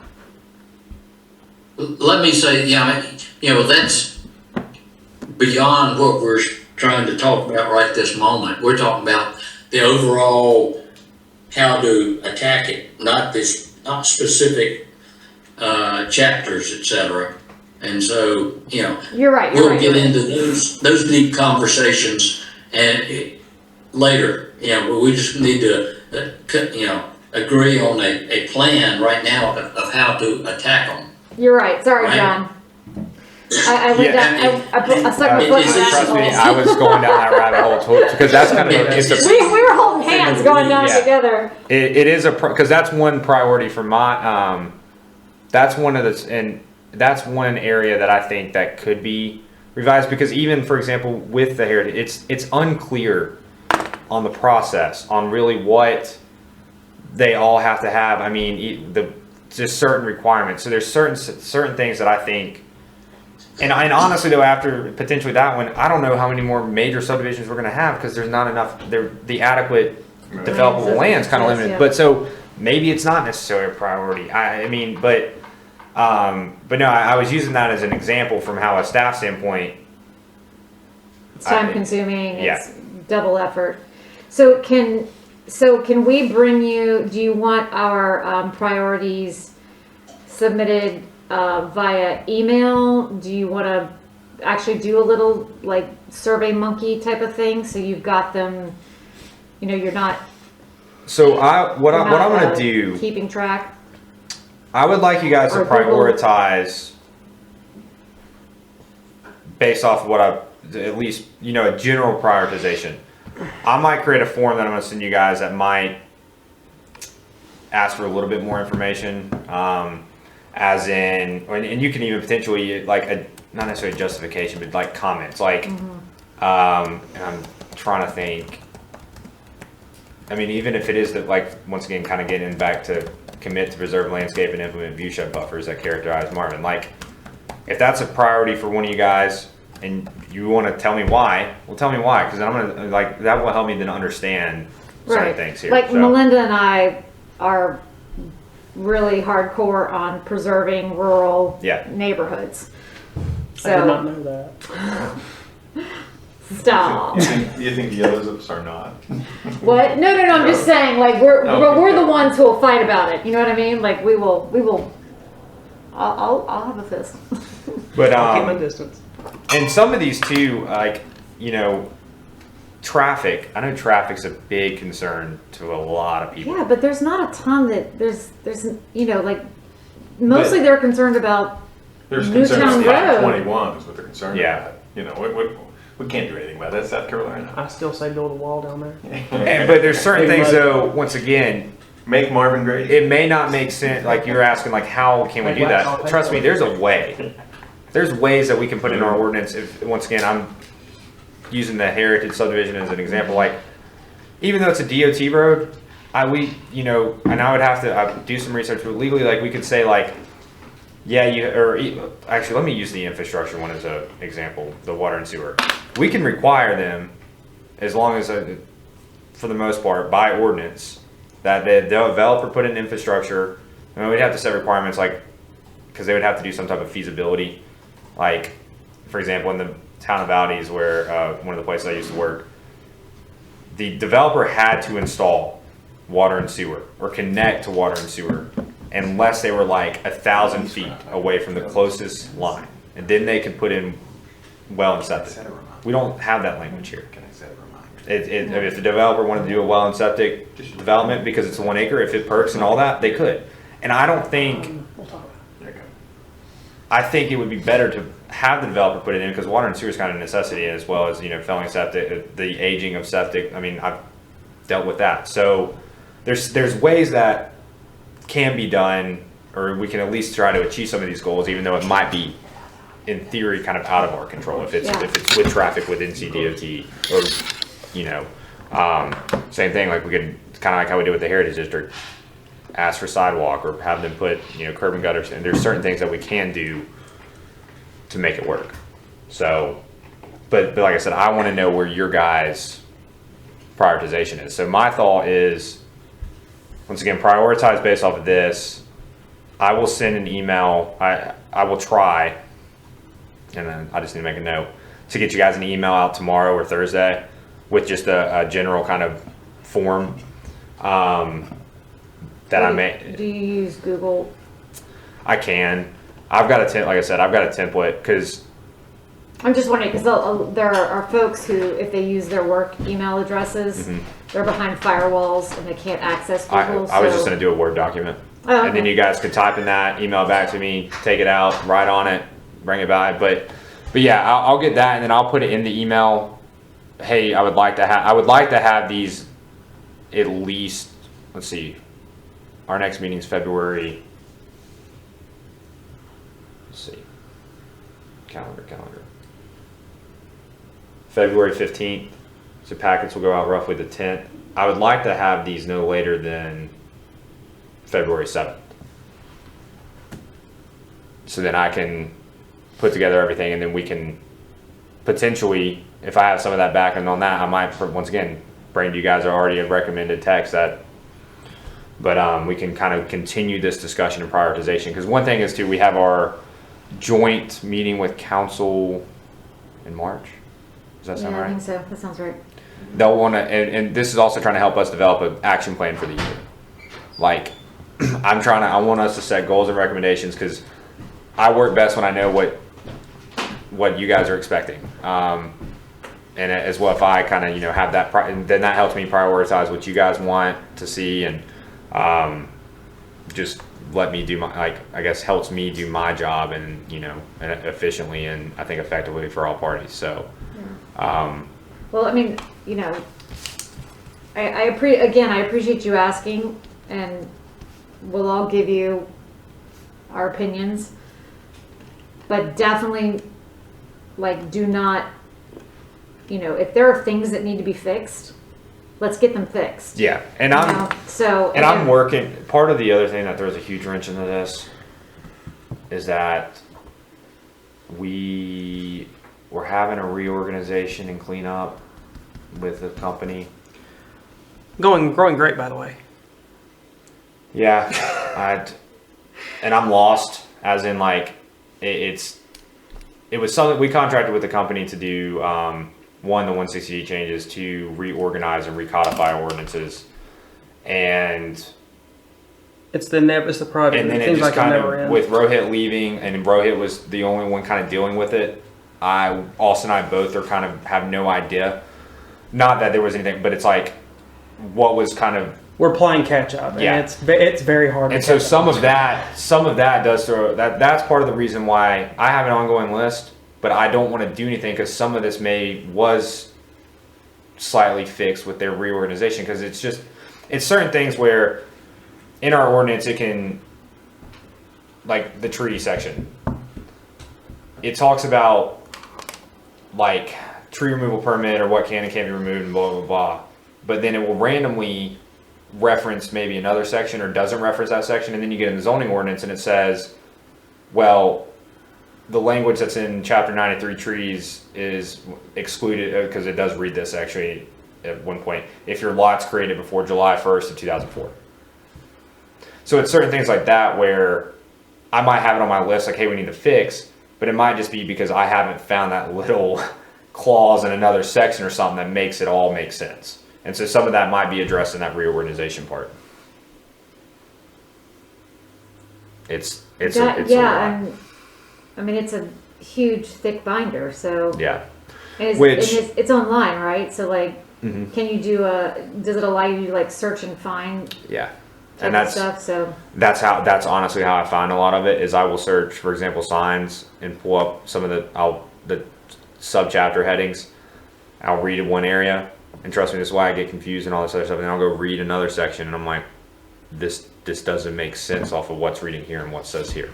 Let me say, that's beyond what we're trying to talk about right this moment. We're talking about the overall how to attack it, not specific chapters, etc. And so, You're right. we'll get into those deep conversations and later. We just need to, agree on a plan right now of how to attack them. You're right. Sorry, Right. John. I went down. I stuck my foot in It's- that Trust me, hole. I was going down that rabbit hole too, because that's kind of We were holding hands. hands going down Yeah. together. It is because that's one priority for my, that's one of the, and that's one area that I think that could be revised, because even, for example, with the heritage, it's unclear on the process, on really what they all have to have. I mean, just certain requirements. So there's certain things that I think, and honestly though, after potentially that one, I don't know how many more major subdivisions we're going to have, because there's not enough. The adequate developable land's kind of limited. Yeah. But so maybe it's not necessarily a priority. I mean, but no, I was using that as an example from how a staff standpoint. It's time consuming, Yeah. it's double effort. So can we bring you, do you want our priorities submitted via email? Do you want to actually do a little like Survey Monkey type of thing? So you've got them, you're not. So what I'm going to do, keeping track. I would like you guys to Or Google. prioritize based off of what at least, a general prioritization. I might create a form that I'm going to send you guys that might ask for a little bit more information, as in, and you can even potentially not necessarily justification, but like comments, like, and I'm trying to think. I mean, even if it is that, like, once again, kind of getting back to commit to preserve landscape and implement view shed buffers that characterize Marvin. Like, if that's a priority for one of you guys and you want to tell me why, well, tell me why, because then I'm going to, like, that will help me then understand certain things here. Like So, Melinda and I are really hardcore on preserving rural Yeah. neighborhoods. I did not So know that. stop. You think the others are not? What? No. I'm just saying, like we're the ones who will fight about it. You know what I mean? Like we will. I'll have a fist. But I'll keep my distance. and some of these too, like, traffic. I know traffic's a big concern to a lot of people. Yeah, but there's not a ton that there's like mostly they're concerned about There's Newtown concerns about Road. 21 is what they're concerned Yeah. about. We can't do anything about that, South Carolina. I still say build a wall down there. But there's certain Big things mud. though, once again, Make Marvin great. it may not make sense. Like you're asking, like, how can we do that? Trust me, there's a way. There's ways that we can put in our ordinance. If, once again, I'm using the heritage subdivision as an example. Like, even though it's a DOT road, and I would have to do some research, but legally, like, we could say, like, yeah, actually, let me use the infrastructure one as an example, the water and sewer. We can require them, as long as, for the most part, by ordinance, that the developer put in infrastructure. I mean, we'd have to set requirements, like, because they would have to do some type of feasibility. Like, for example, in the town of Valdez, where one of the places I used to work, the developer had to install water and sewer or connect to water and sewer unless they were like 1,000 feet away from the closest line, and then they could put in well and septic. We don't have that language here. Can I set a reminder? If the developer wanted to do a well and septic development because it's 1 acre, if it perks and all that, they could. And I don't think, We'll talk about I think it would be better to have the developer put it in, because water and sewer is kind of a necessity, as well as, filling septic, the aging of septic. I mean, I've dealt with that. So there's ways that can be done, or we can at least try to achieve some of these goals, even though it might be, in theory, kind of out of our control if it's with traffic with NCDOT, or same thing. Like, we could kind of like how we did with the Heritage District, ask for sidewalk or have them put curb and gutters. And there's certain things that we can do to make it work. So, but like I said, I want to know where your guys' prioritization is. So my thought is, once again, prioritize based off of this. I will send an email. I will try, and then I just need to make a note to get you guys an email out tomorrow or Thursday with just a general kind of form that I may. Do you use Google? I can. I've got like I said, I've got a template, because I'm just wondering, because there are folks who, if they use their work email addresses, they're behind firewalls and they can't access Google. I was just going to do a Word document. Oh, okay. And then you guys could type in that, email back to me, take it out, write on it, bring it by. But yeah, I'll get that, and then I'll put it in the email. Hey, I would like to have these at least, let's see, our next meeting is February, let's see, calendar. February 15th, so packets will go out roughly the 10th. I would like to have these no later than February 7th. So then I can put together everything, and then we can potentially, if I have some of that back and on that, I might, once again, bring to you guys already a recommended text that, but we can kind of continue this discussion of prioritization. Because one thing is too, we have our joint meeting with council in March. Does that sound Yeah, I right? think so. That sounds right. They'll want to, and this is also trying to help us develop an action plan for the year. Like, I want us to set goals and recommendations, because I work best when I know what you guys are expecting. And as well, if I kind of, have that, then that helps me prioritize what you guys want to see, and just let me do my, I guess helps me do my job, and, efficiently and I think effectively for all parties. So, Well, I mean, I appreciate you asking, and we'll all give you our opinions, but definitely, do not, if there are things that need to be fixed, let's get them fixed. yeah, and I'm working. Part of the other thing that throws a huge wrench into this is that we're having a reorganization and cleanup with the company. Growing great, by the way. Yeah, and I'm lost, as in it was something we contracted with the company to do. One, the 160 changes, to reorganize and recodify ordinances, and It's the project. and then it it seems just like kind never of, ends. with Rohit leaving, and Rohit was the only one kind of dealing with it. Austin and I both are kind of have no idea. Not that there was anything, but it's what was kind of. We're playing catch up, Yeah. and it's very hard. And to so catch some up. of that does throw that's part of the reason why I have an ongoing list, but I don't want to do anything, because some of this was slightly fixed with their reorganization, because it's certain things where in our ordinance it can, like the tree section, it talks about tree removal permit or what can and can't be removed and blah blah blah, but then it will randomly reference maybe another section or doesn't reference that section, and then you get in the zoning ordinance and it says, well, the language that's in chapter 93 trees is excluded, because it does read this actually at one point, if your lot's created before July 1st of 2004. So it's certain things like that where I might have it on my list, hey, we need to fix, but it might just be because I haven't found that little clause in another section or something that makes it all make sense. And so some of that might be addressed in that reorganization part. It's a lot. I mean, it's a huge, thick binder, so. Yeah. And it's online, right? So can you do does it allow you to search and find? Yeah. And that's stuff, so. That's honestly how I find a lot of it, is I will search, for example, signs, and pull up some of the sub-chapter headings. I'll read in one area, and trust me, this is why I get confused and all this other stuff, and I'll go read another section, and I'm like, this doesn't make sense off of what's reading here and what says here.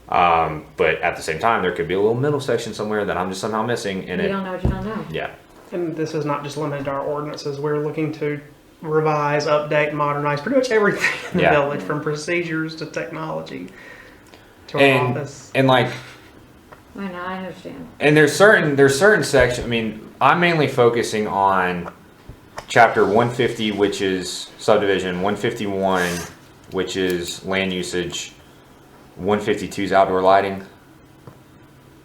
But at the same time, there could be a little middle section somewhere that I'm just somehow missing, and you don't know what you don't know. Yeah. And this is not just limited to our ordinances. We're looking to revise, update, modernize pretty much everything in the village, from procedures to technology to our office. And I know, I understand. And there's certain sections. I mean, I'm mainly focusing on chapter 150, which is subdivision, 151, which is land usage, 152 is outdoor lighting.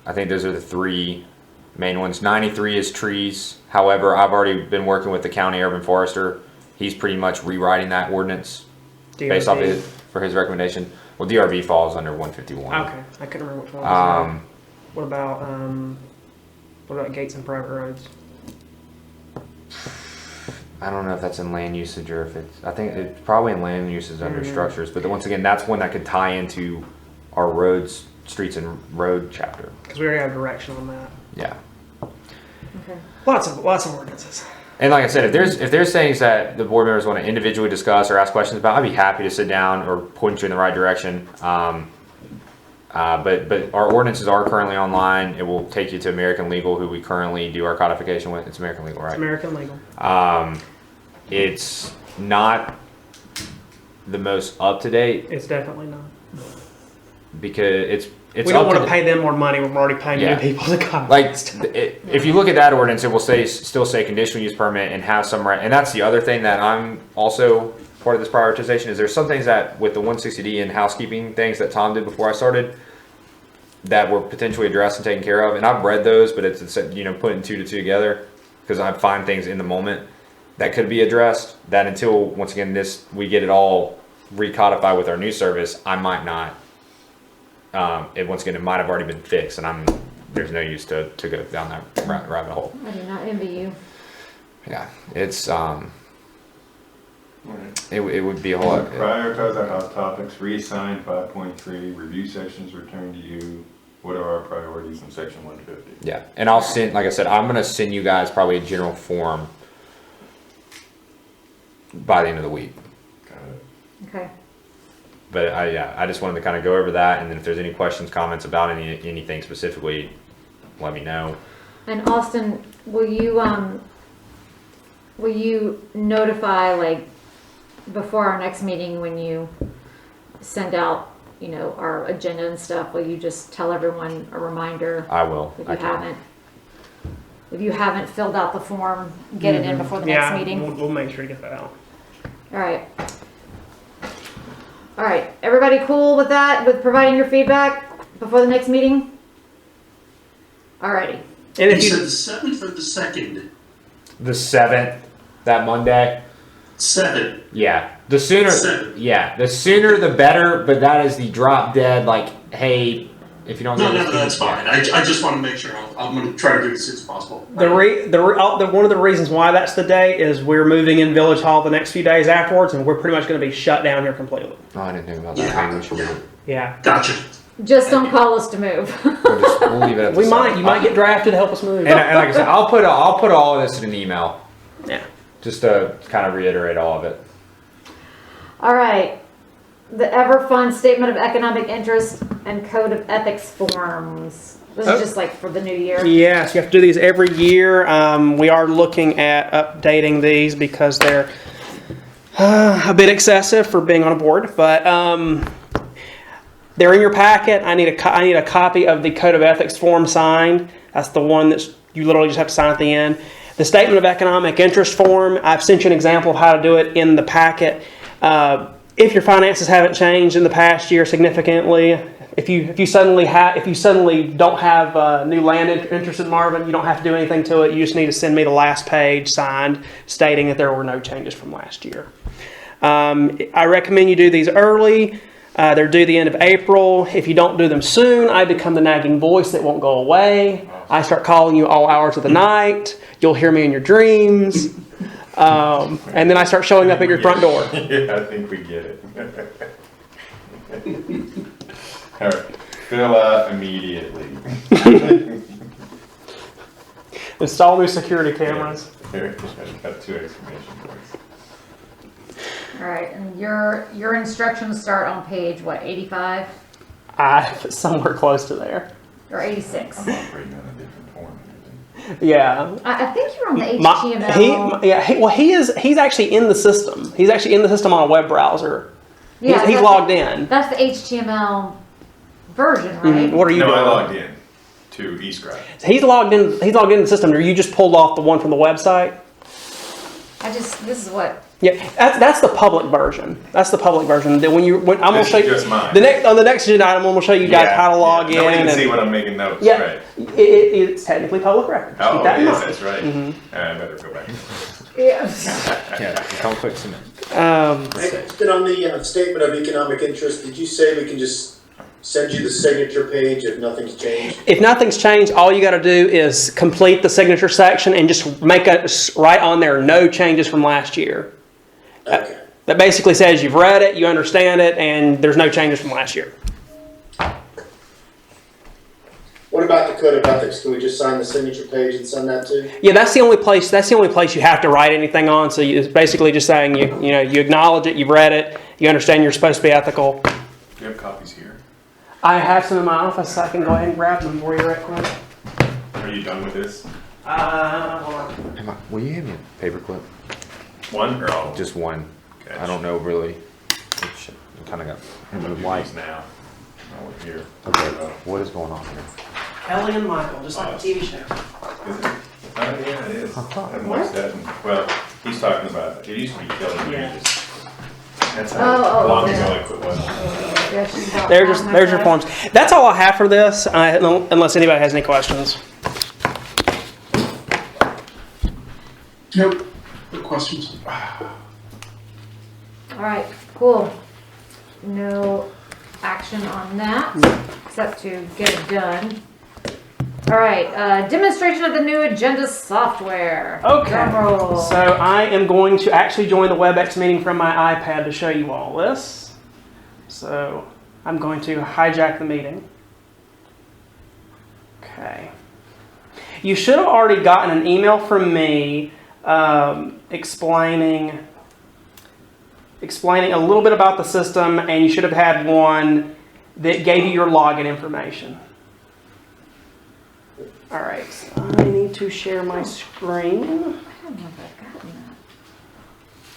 I think those are the three main ones. 93 is trees. However, I've already been working with the county urban forester. He's pretty much rewriting that ordinance based off for his recommendation. Well, DRV falls under 151. Okay, I couldn't remember which one was what about gates and private roads? I don't know if that's in land usage or if I think it's probably in land usage under structures. But once again, that's one that could tie into our roads, streets and road chapter. Because we already have direction on that. Yeah. Okay. Lots of ordinances. And like I said, if there's things that the board members want to individually discuss or ask questions about, I'd be happy to sit down or point you in the right direction. But our ordinances are currently online. It will take you to American Legal, who we currently do our codification with. It's American Legal, right? It's American Legal. It's not the most up to date It's definitely not. because it's We don't up want to to pay them more money when we're already paying Yeah. new people to come. like if you look at that ordinance, it will still say conditional use permit and have some right. And that's the other thing that I'm also part of this prioritization is there's some things that with the 160D and housekeeping things that Tom did before I started that were potentially addressed and taken care of. And I've read those, but it's putting two to two together because I find things in the moment that could be addressed that until once again we get it all recodified with our new service, I might not. Once again, it might have already been fixed, and there's no use to go down that rabbit hole. I do not envy you. Yeah, it's it would be a whole lot. Prioritize our hot topics, reassign 5.3, review sections returned to you. What are our priorities in section 150? Yeah, and I'll send, like I said, I'm gonna send you guys probably a general form by the end of the week. Got it. Okay. But I just wanted to kind of go over that, and then if there's any questions, comments about anything specifically, let me know. And Austin, will you notify, like, before our next meeting when you send out, our agenda and stuff, will you just tell everyone a reminder? I will. If you haven't filled out the form, get it in before the next meeting. We'll make sure to get that out. All right, everybody cool with that, with providing your feedback before the next meeting? Alrighty. And You if said you, the 7th or the 2nd? The 7th, that Monday. 7. Yeah, the sooner. 7. Yeah, the sooner the better. But that is the drop dead. Like, hey, if you don't. No, get this- that's fine. I just want to make sure. I'm going to try to do it as soon as possible. one of the reasons why that's the day is we're moving in Village Hall the next few days afterwards, and we're pretty much going to be shut down here completely. Oh, I didn't think about that. Maybe we should leave it. Yeah. Gotcha. Just don't call us to move. We'll leave it at the You 7th. might get drafted to help us move. And like I said, I'll put all of this in an email. Yeah. Just to kind of reiterate all of it. All right, the ever fun statement of economic interest and code of ethics forms. This is just like for the new year. Yes, you have to do these every year. We are looking at updating these because they're a bit excessive for being on a board, but they're in your packet. I need a copy of the code of ethics form signed. That's the one that you literally just have to sign at the end. The statement of economic interest form, I've sent you an example of how to do it in the packet. If your finances haven't changed in the past year significantly, if you suddenly don't have new land interest in Marvin, you don't have to do anything to it. You just need to send me the last page signed stating that there were no changes from last year. I recommend you do these early. They're due the end of April. If you don't do them soon, I become the nagging voice that won't go away. I start calling you all hours of the night. You'll hear me in your dreams. And then I start showing up at your front door. Yeah, I think we get it. All right, fill out immediately. Install new security cameras. Here, I've got 2 exclamation points. All right, and your instructions start on page, 85 Somewhere close to there. or 86? I'm operating on a different form. Yeah. I think you're on the HTML. He's actually in the system. He's actually in the system on a web browser. Yeah, He's logged in. That's the HTML version, right? What are you doing? I logged in to Escribe. He's logged in. He's logged into the system. Or you just pulled off the one from the website. This is what. Yeah, that's the public version. That's the public version. That I'm gonna show you just mine. on the next agenda item. I'm gonna show you guys how to log in. Nobody can and see when I'm making notes. Yeah, Right. It's technically public record. Just Oh, keep that it in is. mind. That's right. Mm-hmm. I better go back. Yeah, don't click submit. Then on the statement of economic interest, did you say we can just send you the signature page if nothing's changed? If nothing's changed, all you got to do is complete the signature section and just write on there no changes from last year. Okay. That basically says you've read it, you understand it, and there's no changes from last year. What about the code of ethics? Can we just sign the signature page and send that to? Yeah, that's the only place. That's the only place you have to write anything on. So it's basically just saying you acknowledge it, you've read it, you understand you're supposed to be ethical. Do you have copies here? I have some in my office, so I can go ahead and grab them for you right quick. Are you done with this? Hold on. Will you hand me a paperclip? One or all? Just one. Okay. I don't know really. I kind of got I'm gonna do light. these now. Oh, here. Okay, what is going on here? Kelly and Michael, just like a TV show. Is it? Oh, yeah, it is. I haven't watched that. Well, he's talking about, it used to be Kelly and Yeah. Regis. That's how long yeah. ago I quit watching. Yeah, she's got There's your forms. That's all I have for this, unless anybody has any questions. Nope. No questions. All right, cool. No action on that, except to get it done. All right, demonstration of the new agenda software. Okay. Drum roll. So I am going to actually join the Webex meeting from my iPad to show you all this. So I'm going to hijack the meeting. Okay. You should have already gotten an email from me explaining a little bit about the system, and you should have had one that gave you your login information. All right, so I need to share my screen. I don't know if I've gotten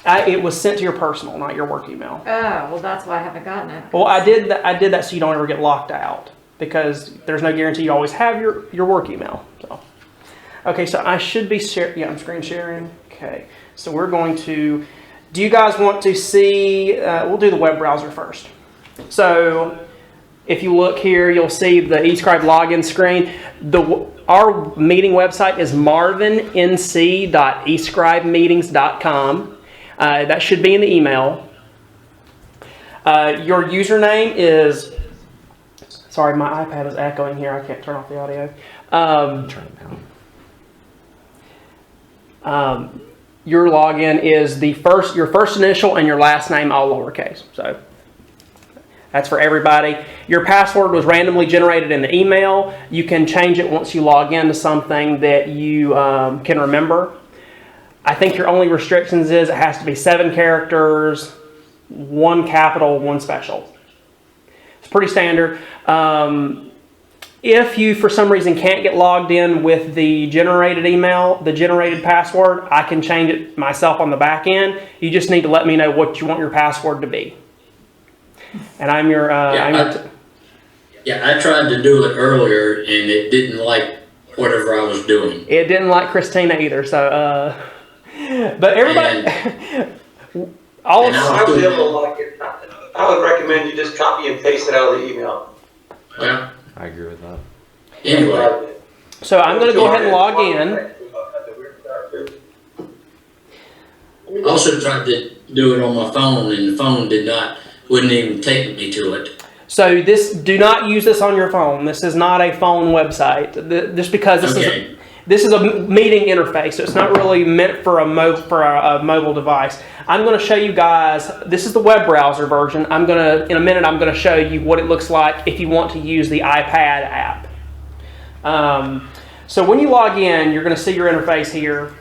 that. It was sent to your personal, not your work email. Oh, well, that's why I haven't gotten it. Well, I did that so you don't ever get locked out, because there's no guarantee you always have your work email. So, okay, so I should be I'm screen sharing. Okay, so we're going to. Do you guys want to see? We'll do the web browser first. So, if you look here, you'll see the Escribe Login screen. Our meeting website is marvinnc.escribemeetings.com. That should be in the email. Your username is. Sorry, my iPad is echoing here. I can't turn off the audio. Turn it down. Your login is your first initial and your last name all lowercase. So that's for everybody. Your password was randomly generated in the email. You can change it once you log into something that you can remember. I think your only restrictions is it has to be 7 characters, 1 capital, 1 special. It's pretty standard. If you, for some reason, can't get logged in with the generated email, the generated password, I can change it myself on the back end. You just need to let me know what you want your password to be. And I'm your... I tried to do it earlier, and it didn't like whatever I was doing. It didn't like Christina either, so... but everybody... I was able to like it. I would recommend you just copy and paste it out of the email. Well, I agree with that. anyway, So I'm going to go ahead and log in. I also tried to do it on my phone, and the phone wouldn't even take me to it. So do not use this on your phone. This is not a phone website. Just because this is a meeting interface, so it's not really meant for a mobile device. I'm going to show you guys. This is the web browser version. In a minute, I'm going to show you what it looks like if you want to use the iPad app. So when you log in, you're going to see your interface here.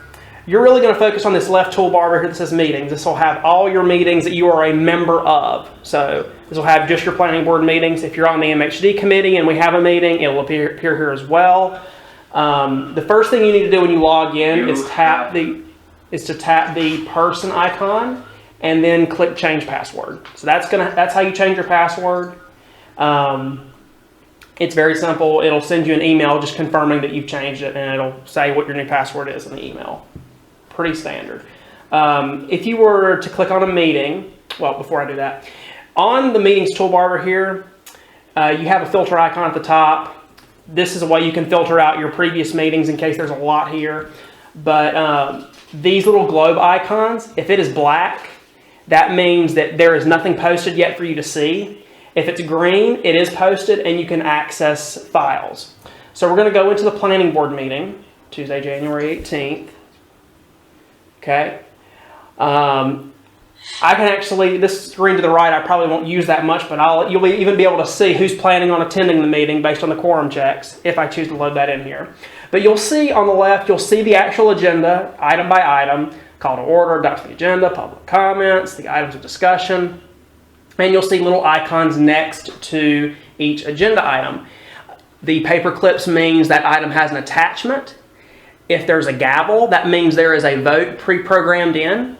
You're really going to focus on this left toolbar right here that says meetings. This will have all your meetings that you are a member of. So this will have just your planning board meetings. If you're on the MHD committee and we have a meeting, it will appear here as well. The first thing you need to do when you log in is tap the person icon and then click change password. So that's how you change your password. It's very simple. It'll send you an email just confirming that you've changed it, and it'll say what your new password is in the email. Pretty standard. If you were to click on a meeting, well, before I do that, on the meetings toolbar over here, you have a filter icon at the top. This is a way you can filter out your previous meetings in case there's a lot here. But these little globe icons, if it is black, that means that there is nothing posted yet for you to see. If it's green, it is posted and you can access files. So we're going to go into the planning board meeting, Tuesday, January 18th. Okay. I can actually, this screen to the right, I probably won't use that much, but you'll even be able to see who's planning on attending the meeting based on the quorum checks, if I choose to load that in here. But you'll see on the left, you'll see the actual agenda, item by item, call to order, adopt the agenda, public comments, the items of discussion, and you'll see little icons next to each agenda item. The paper clips means that item has an attachment. If there's a gavel, that means there is a vote pre-programmed in.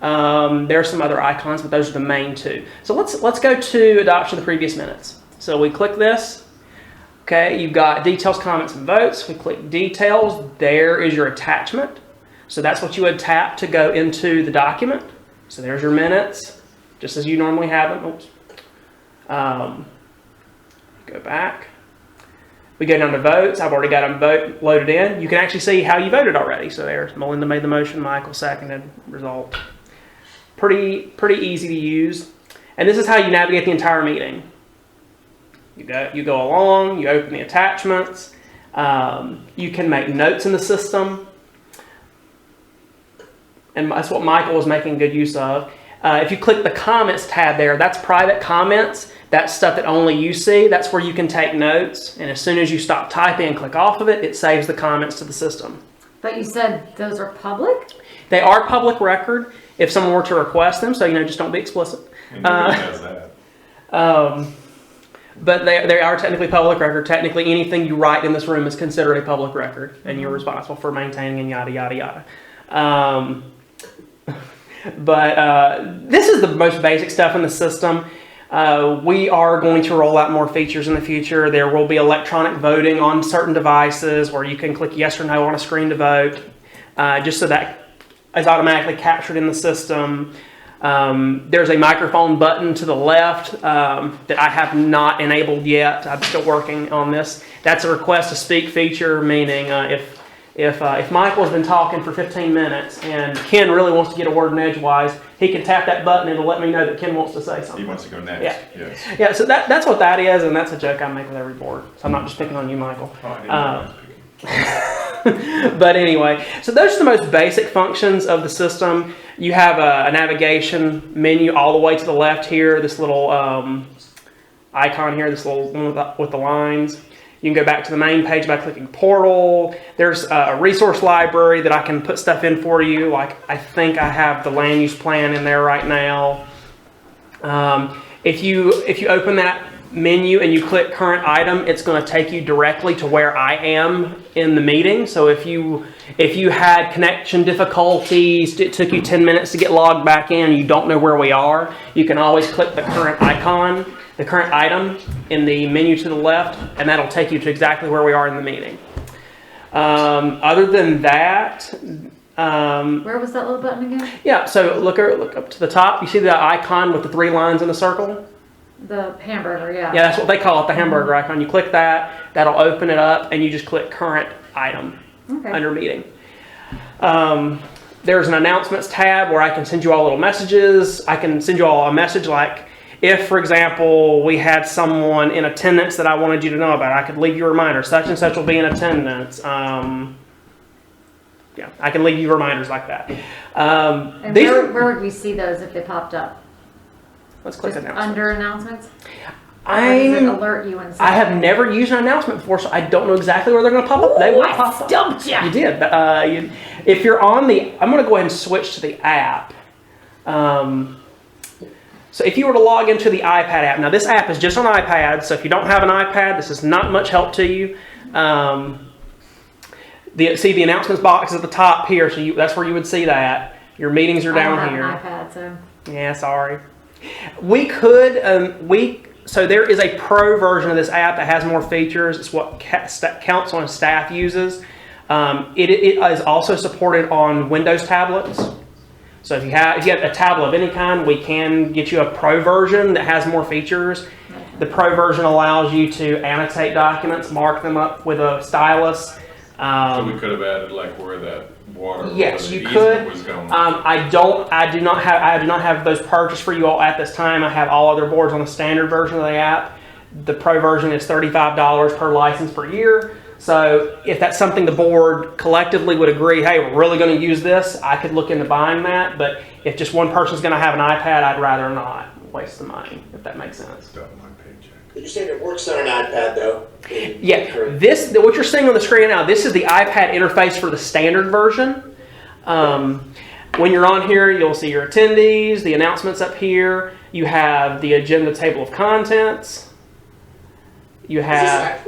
There are some other icons, but those are the main two. So let's go to adoption of the previous minutes. So we click this. Okay, you've got details, comments, and votes. We click details. There is your attachment. So that's what you would tap to go into the document. So there's your minutes, just as you normally have them. Oops. Go back. We go down to votes. I've already got them vote loaded in. You can actually see how you voted already. So there's Melinda made the motion, Michael seconded, result. Pretty easy to use. And this is how you navigate the entire meeting. You go along, you open the attachments, you can make notes in the system, and that's what Michael was making good use of. If you click the comments tab there, that's private comments. That's stuff that only you see. That's where you can take notes, and as soon as you stop typing and click off of it, it saves the comments to the system. But you said those are public? They are public record if someone were to request them, so just don't be explicit. And nobody does that. But they are technically public record. Technically, anything you write in this room is considered a public record, and you're responsible for maintaining and yada, yada, yada. But this is the most basic stuff in the system. We are going to roll out more features in the future. There will be electronic voting on certain devices where you can click yes or no on a screen to vote, just so that is automatically captured in the system. There's a microphone button to the left that I have not enabled yet. I'm still working on this. That's a request to speak feature, meaning if Michael's been talking for 15 minutes and Ken really wants to get a word in edgewise, he can tap that button and it'll let me know that Ken wants to say something. He wants to go next. Yeah. Yes. Yeah, so that's what that is, and that's a joke I make with every board. So I'm not just picking on you, Michael. Oh, I didn't know I was picking. But anyway, so those are the most basic functions of the system. You have a navigation menu all the way to the left here, this little icon here, this little one with the lines. You can go back to the main page by clicking portal. There's a resource library that I can put stuff in for you. Like I think I have the land use plan in there right now. If you open that menu and you click current item, it's going to take you directly to where I am in the meeting. So if you had connection difficulties, it took you 10 minutes to get logged back in, you don't know where we are, you can always click the current icon, the current item in the menu to the left, and that'll take you to exactly where we are in the meeting. Other than that, Where was that little button again? yeah, so look up to the top, you see the icon with the 3 lines in a circle? The hamburger, yeah. Yeah, that's what they call it, the hamburger icon. You click that, that'll open it up, and you just click current item under meeting. There's an announcements tab where I can send you all little messages. I can send you all a message like, if, for example, we had someone in attendance that I wanted you to know about, I could leave you a reminder, such and such will be in attendance. Yeah, I can leave you reminders like that. And where would we see those if they popped up? Let's click Just announcements. under announcements? Or does it alert you when I have never used an announcement before, so I don't know exactly where they're going to pop up. They will pop up. Stumped you! You did. If you're on I'm going to go ahead and switch to the app. So if you were to log into the iPad app, now this app is just on iPad, so if you don't have an iPad, this is not much help to you. See the announcements box at the top here, so that's where you would see that. Your meetings are down I don't here. have an iPad, so. Yeah, sorry. We could, so there is a pro version of this app that has more features. It's what council and staff uses. It is also supported on Windows tablets. So if you have a tablet of any kind, we can get you a pro version that has more features. The pro version allows you to annotate documents, mark them up with a stylus. So we could have added like where that water Yes, or the you easement could. was going. I do not have those purchased for you all at this time. I have all other boards on the standard version of the app. The pro version is $35 per license per year. So if that's something the board collectively would agree, hey, we're really going to use this, I could look into buying that. But if just one person's going to have an iPad, I'd rather not waste the money, if that makes sense. Double my paycheck. You're saying it works on an iPad though? Yeah, what you're seeing on the screen now, this is the iPad interface for the standard version. When you're on here, you'll see your attendees, the announcements up here. You have the agenda table of contents. You have...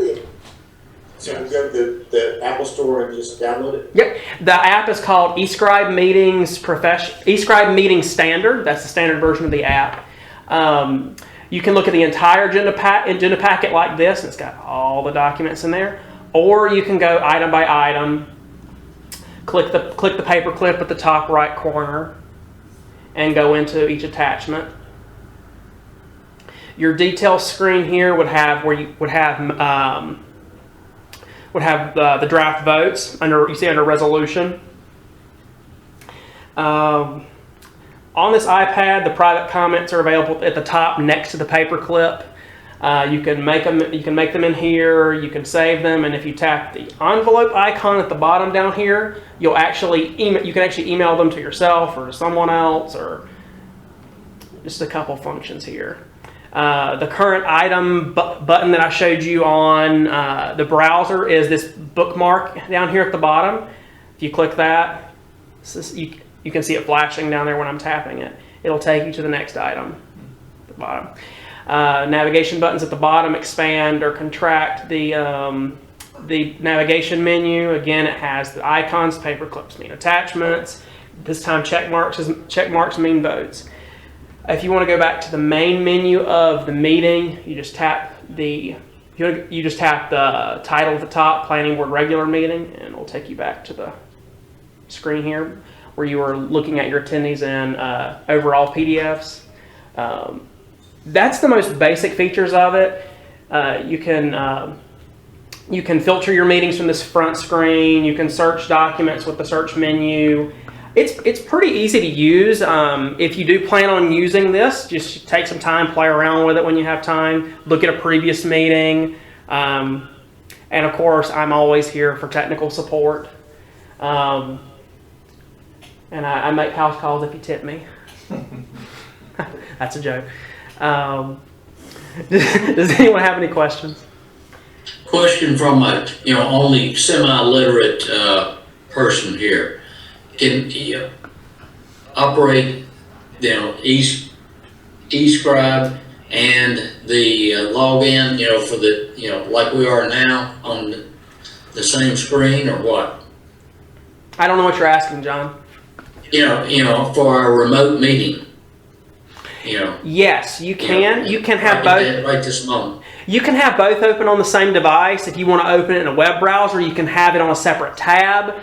So you go to the Apple Store and just download it? Yep. The app is called Escribe Escribe Meeting Standard. That's the standard version of the app. You can look at the entire agenda packet like this, and it's got all the documents in there. Or you can go item by item, click the paperclip at the top right corner, and go into each attachment. Your details screen here would have the draft votes under resolution. On this iPad, the private comments are available at the top next to the paperclip. You can make them in here. You can save them, and if you tap the envelope icon at the bottom down here, you can actually email them to yourself or to someone else, or just a couple functions here. The current item button that I showed you on the browser is this bookmark down here at the bottom. If you click that, you can see it flashing down there when I'm tapping it. It'll take you to the next item at the bottom. Navigation buttons at the bottom expand or contract the navigation menu. Again, it has the icons. Paperclips mean attachments. This time check marks mean votes. If you want to go back to the main menu of the meeting, you just tap the title at the top, Planning Board Regular Meeting, and it'll take you back to the screen here where you are looking at your attendees and overall PDFs. That's the most basic features of it. You can filter your meetings from this front screen. You can search documents with the search menu. It's pretty easy to use. If you do plan on using this, just take some time, play around with it when you have time. Look at a previous meeting. And of course, I'm always here for technical support. And I make house calls if you tip me. That's a joke. Does anyone have any questions? Question from a only semi-literate person here. Can you operate Escribe and the login for the like we are now on the same screen, or what? I don't know what you're asking, John. For our remote meeting. Yes, you can. You can have both. Right this moment. You can have both open on the same device. If you want to open it in a web browser, you can have it on a separate tab.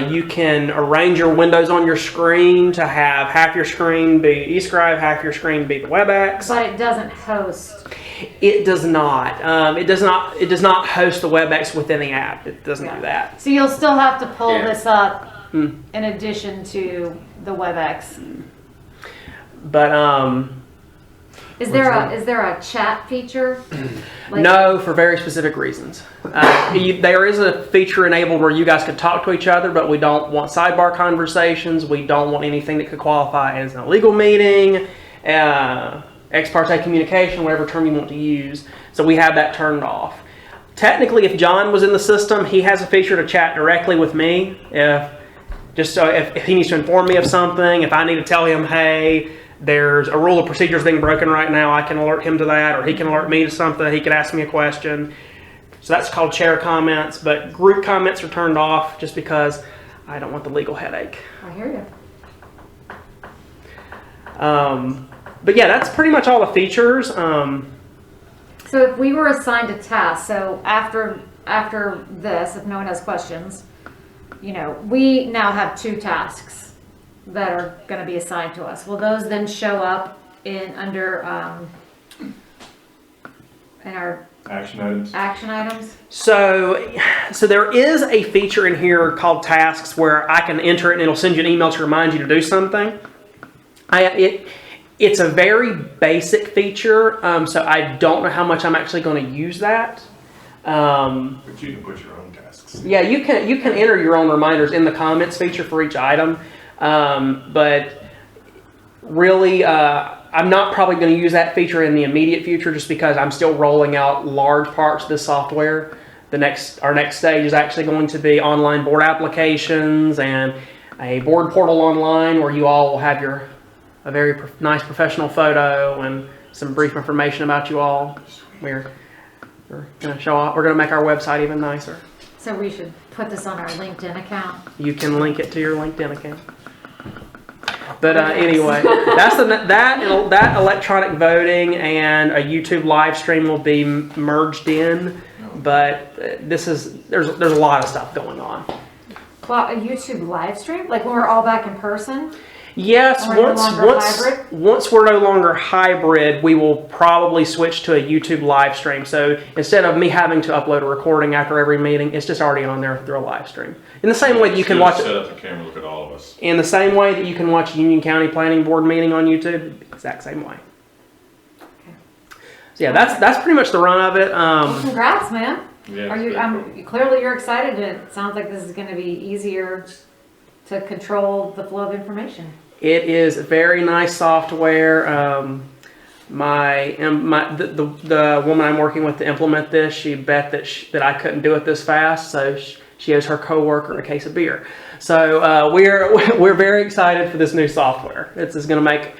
You can arrange your windows on your screen to have half your screen be Escribe, half your screen be the Webex. But it doesn't host. It does not. It does not host the Webex within the app. It doesn't do that. So you'll still have to pull this up in addition to the Webex. But is there a chat feature? No, for very specific reasons. There is a feature enabled where you guys could talk to each other, but we don't want sidebar conversations. We don't want anything that could qualify as an illegal meeting, ex parte communication, whatever term you want to use. So we have that turned off. Technically, if John was in the system, he has a feature to chat directly with me. If he needs to inform me of something, if I need to tell him, hey, there's a rule of procedures being broken right now, I can alert him to that, or he can alert me to something, he can ask me a question. So that's called chair comments, but group comments are turned off just because I don't want the legal headache. I hear you. But yeah, that's pretty much all the features. So if we were assigned a task, so after this, if no one has questions, we now have 2 tasks that are going to be assigned to us. Will those then show up in our Action items. action items? So there is a feature in here called tasks where I can enter it and it'll send you an email to remind you to do something. It's a very basic feature, so I don't know how much I'm actually going to use that. But you can put your own tasks. Yeah, you can enter your own reminders in the comments feature for each item, but really, I'm not probably going to use that feature in the immediate future, just because I'm still rolling out large parts of this software. Our next stage is actually going to be online board applications and a board portal online where you all will have a very nice professional photo and some brief information about you all. We're going to show off. We're going to make our website even nicer. So we should put this on our LinkedIn account. You can link it to your LinkedIn account. But anyway, that electronic voting and a YouTube live stream will be merged in. But there's a lot of stuff going on. Well, a YouTube live stream, like when we're all back in person. Yes, Or no longer hybrid? once we're no longer hybrid, we will probably switch to a YouTube live stream. So instead of me having to upload a recording after every meeting, it's just already on there through a live stream. In the same way that you can watch Set up the camera, look at all of us. In the same way that you can watch a Union County Planning Board meeting on YouTube, exact same way. So yeah, that's pretty much the run of it. Well, congrats, man. Yeah, Are you? Clearly you're excited. It sounds like this is going to be easier to control the flow of information. It is very nice software. The woman I'm working with to implement this, she bet that I couldn't do it this fast, so she owes her coworker a case of beer. So we're very excited for this new software. This is going to make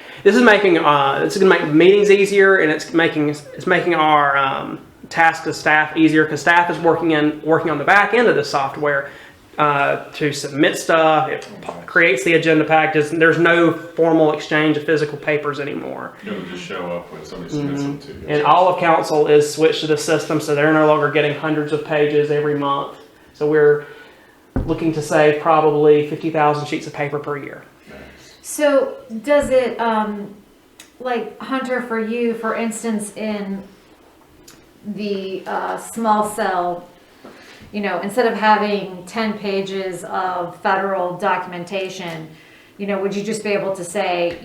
meetings easier, and it's making our task to staff easier, because staff is working on the back end of the software to submit stuff. It creates the agenda packages, and there's no formal exchange of physical papers anymore. It'll just show up when somebody submits them to you. And all of council is switched to the system, so they're no longer getting hundreds of pages every month. So we're looking to save probably 50,000 sheets of paper per year. So does it, like Hunter, for you, for instance, in the small cell, instead of having 10 pages of federal documentation, would you just be able to say,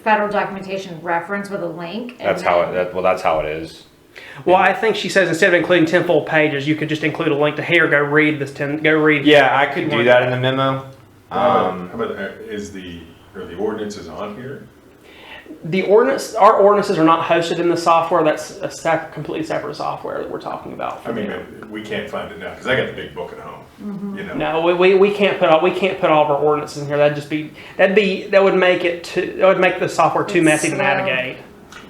federal documentation reference with a link? That's how it is. Well, I think she says instead of including 10 full pages, you could just include a link to here. Go read this 10. Go read. Yeah, I could do that in the memo. How about are the ordinances on here? Our ordinances are not hosted in the software. That's a completely separate software that we're talking about. I mean, we can't find it now because I got the big book at home. Mm-hmm. No, we can't put all of our ordinances in here. That would make the software too messy to navigate.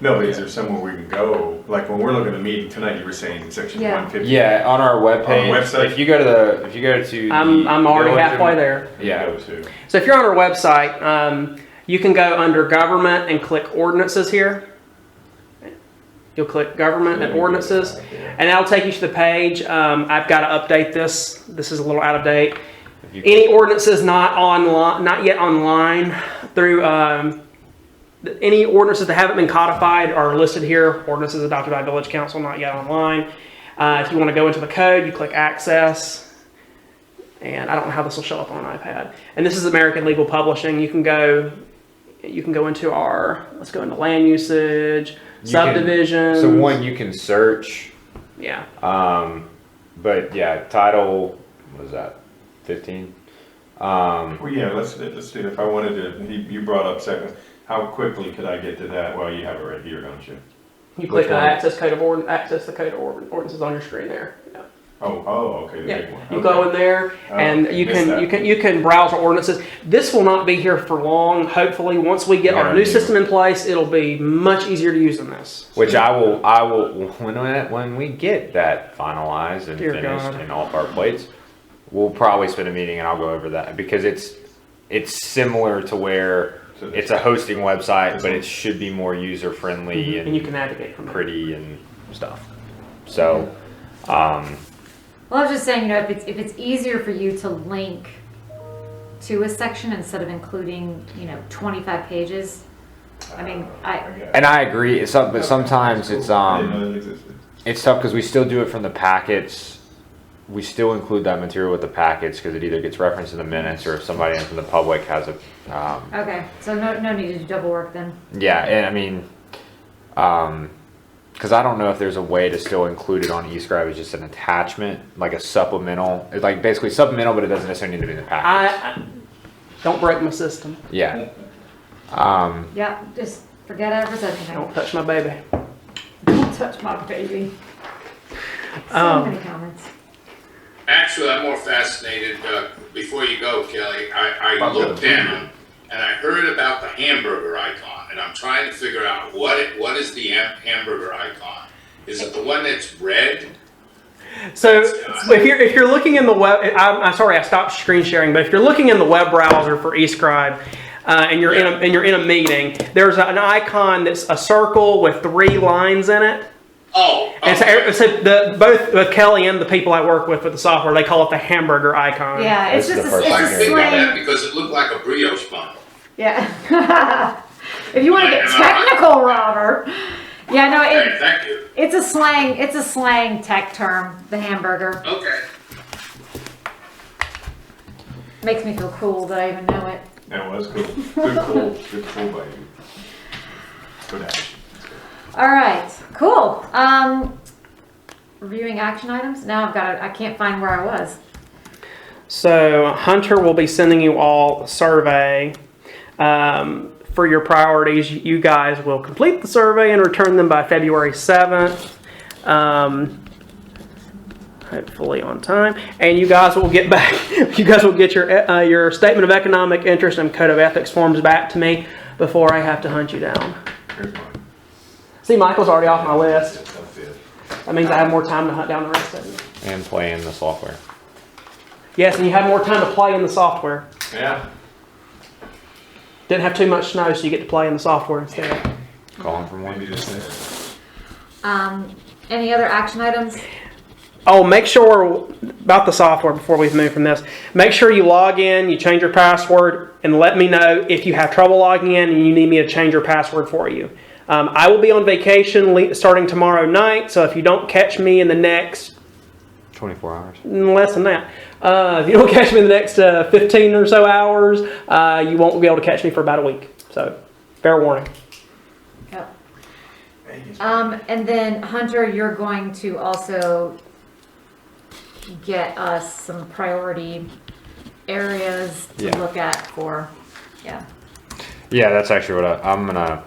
No, but is there somewhere we can go? Like when we're looking at the meeting tonight, you were saying section 150. Yeah, on our webpage. On the website? If you go to I'm already halfway there. Yeah. So if you're on our website, you can go under government and click ordinances here. You'll click government and ordinances, and that'll take you to the page. I've got to update this. This is a little out of date. Any ordinances not yet online through any ordinances that haven't been codified are listed here. Ordinances adopted by Village Council, not yet online. If you want to go into the code, you click access. And I don't know how this will show up on an iPad. And this is American Legal Publishing. You can go into let's go into land usage, subdivisions. So one, you can search. Yeah. But yeah, title, what is that, 15? Well, yeah, let's do it. If I wanted to, you brought up second. How quickly could I get to that? Well, you have it right here, don't you? You click access the code of ordinances on your screen there. Yeah. Oh, okay, the big one. You go in there, and okay, you can browse our ordinances. This will not be here for long. Hopefully, once we get our new system in place, it'll be much easier to use than this. Which I will when we get that finalized and finished in all of our plates, we'll probably spend a meeting and I'll go over that, because it's similar to where it's a hosting website, but it should be more user friendly and you can navigate from pretty and stuff. So, Well, I was just saying, if it's easier for you to link to a section instead of including, 25 pages. I mean, and I agree. But sometimes it's tough because we still do it from the packets. We still include that material with the packets because it either gets referenced in the minutes, or if somebody from the public has a. Okay, so no need to do double work then. Yeah, and I mean, because I don't know if there's a way to still include it on Escribe as just an attachment, like a supplemental, it's like basically supplemental, but it doesn't necessarily need to be in the package. I don't break my system. Yeah. Yeah, just forget I ever said anything. Don't touch my baby. Don't touch my baby. So many comments. Actually, I'm more fascinated, before you go, Kelly, I looked down and I heard about the hamburger icon, and I'm trying to figure out what is the hamburger icon? Is it the one that's red? So if you're looking in the web, I'm sorry I stopped screen sharing, but if you're looking in the web browser for Escribe, and you're in a meeting, there's an icon that's a circle with 3 lines in it. Oh, And so both Kelly and the people I work with the software, they call it the hamburger icon. Yeah, it's That's just the a, first I it's a figured that slang. because it looked like a brioche bun. Yeah. If you want to get Am I right? technical, Robert. Yeah, no, Okay, thank you. it's a slang tech term, the hamburger. Okay. Makes me feel cool that I even know it. That was cool. Good pull by you. Good action. All right, cool. Reviewing action items. Now I can't find where I was. So Hunter will be sending you all a survey for your priorities. You guys will complete the survey and return them by February 7th. Hopefully on time. And you guys will get back. You guys will get your statement of economic interest and code of ethics forms back to me before I have to hunt you down. Here's mine. See, Michael's already off my list. That's it. That means I have more time to hunt down the rest of you. And play in the software. Yes, and you have more time to play in the software. Yeah. Didn't have too much snow, so you get to play in the software instead. Calling from one. Maybe just this. Any other action items? Oh, make sure about the software before we move from this. Make sure you log in, you change your password, and let me know if you have trouble logging in and you need me to change your password for you. I will be on vacation starting tomorrow night, so if you don't catch me in the next 24 hours. less than that, if you don't catch me in the next 15 or so hours, you won't be able to catch me for about a week. So, fair warning. Yep. And then Hunter, you're going to also get us some priority areas to Yeah. look at for, yeah. Yeah, that's actually what I'm gonna,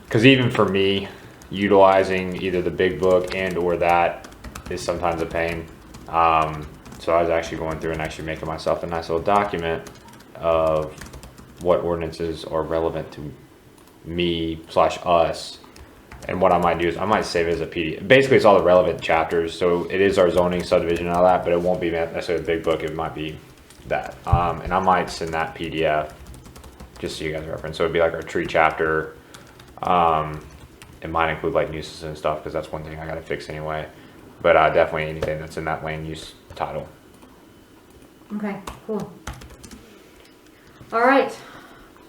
because even for me, utilizing either the big book and or that is sometimes a pain. So I was actually going through and actually making myself a nice little document of what ordinances are relevant to me / us. And what I might do is I might save it as a PDF. Basically, it's all the relevant chapters. So it is our zoning, subdivision, and all that, but it won't be necessarily the big book. It might be that. And I might send that PDF just so you guys reference. So it'd be like our tree chapter. It might include like nuisances and stuff because that's one thing I got to fix anyway. But definitely anything that's in that land use title. Okay, cool. All right,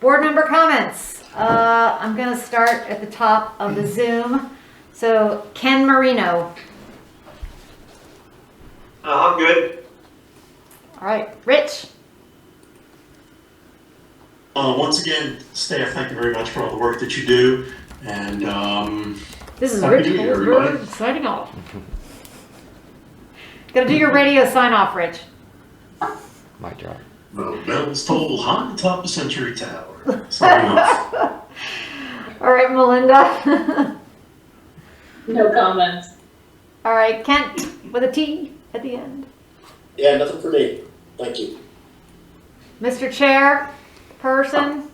board member comments. I'm gonna start at the top of the Zoom. So Ken Marino. I'm good. All right, Rich. Once again, staff, thank you very much for all the work that you do, and This is Happy Rich New Year, everybody. Goldberg signing off. Gotta do your radio sign off, Rich. Mic drop. the bells toll high atop the Century Tower. Signing off. All right, Melinda. No comments. All right, Kent with a T at the end. Yeah, nothing for me. Thank you. Mr. Chair, person.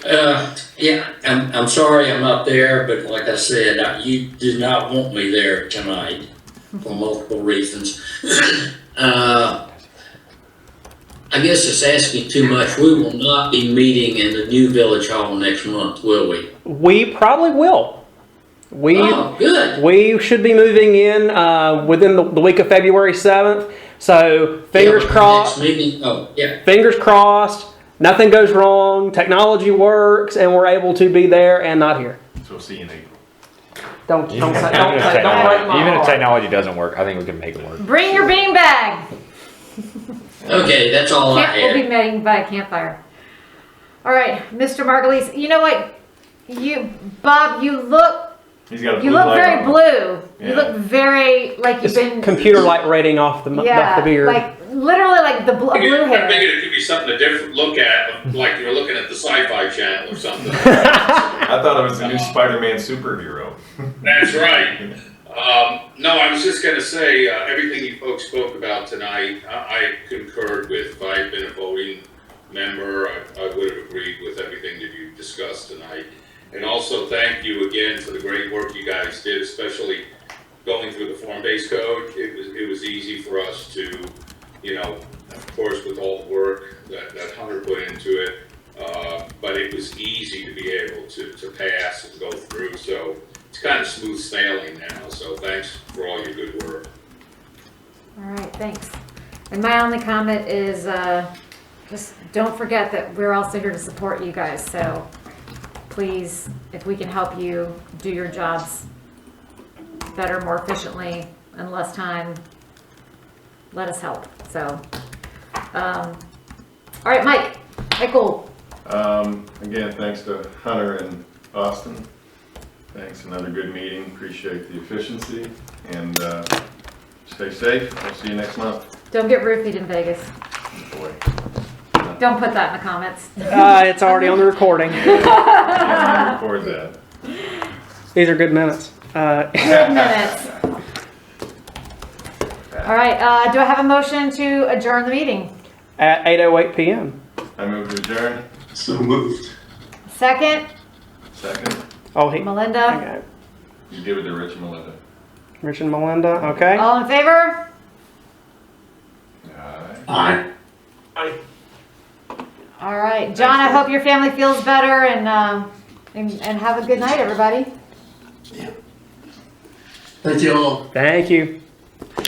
Yeah, I'm sorry I'm not there, but like I said, you did not want me there tonight for multiple reasons. I guess it's asking too much. We will not be meeting in the new village hall next month, will we? We probably will. Oh, good. We should be moving in within the week of February 7th. So fingers Yeah, but the crossed. next meeting, oh, yeah. Fingers crossed. Nothing goes wrong. Technology works, and we're able to be there and not here. So we'll see you in April. Don't Even break if my technology doesn't work, I think we can make it work. Bring your beanbag. Okay, that's all I We'll be had. meeting by a campfire. All right, Mr. Margulies. You know what? Bob, you look He's got a blue You look light very on. blue. Yeah. You look very like you've It's been computer light rating off the beard. like literally like the blue I hair. figured it could be something to different look at, like you're looking at the Sci-Fi Channel or something. I thought it was the new Spider-Man superhero. That's right. No, I was just gonna say, everything you folks spoke about tonight, I concurred with. If I had been a voting member, I would have agreed with everything that you discussed tonight. And also thank you again for the great work you guys did, especially going through the form-based code. It was easy for us to, of course, with all the work that Hunter put into it, but it was easy to be able to pass and go through. So it's kind of smooth sailing now. So thanks for all your good work. All right, thanks. And my only comment is just don't forget that we're also here to support you guys. So please, if we can help you do your jobs better, more efficiently, in less time, let us help. So, all right, Michael. Again, thanks to Hunter and Austin. Thanks, another good meeting. Appreciate the efficiency and stay safe. We'll see you next month. Don't get roofied in Vegas. Boy. Don't put that in the comments. It's already on the recording. Yeah, record that. These are good minutes. Good minutes. All right, do I have a motion to adjourn the meeting? At 8:08 p.m. I move to adjourn. So moved. Second, Second. Oh, Melinda. Okay. You give it to Rich and Melinda. Rich and Melinda. Okay. All in favor? Aye. Aye. All right, John, I hope your family feels better and have a good night, everybody. Thank you all. Thank you.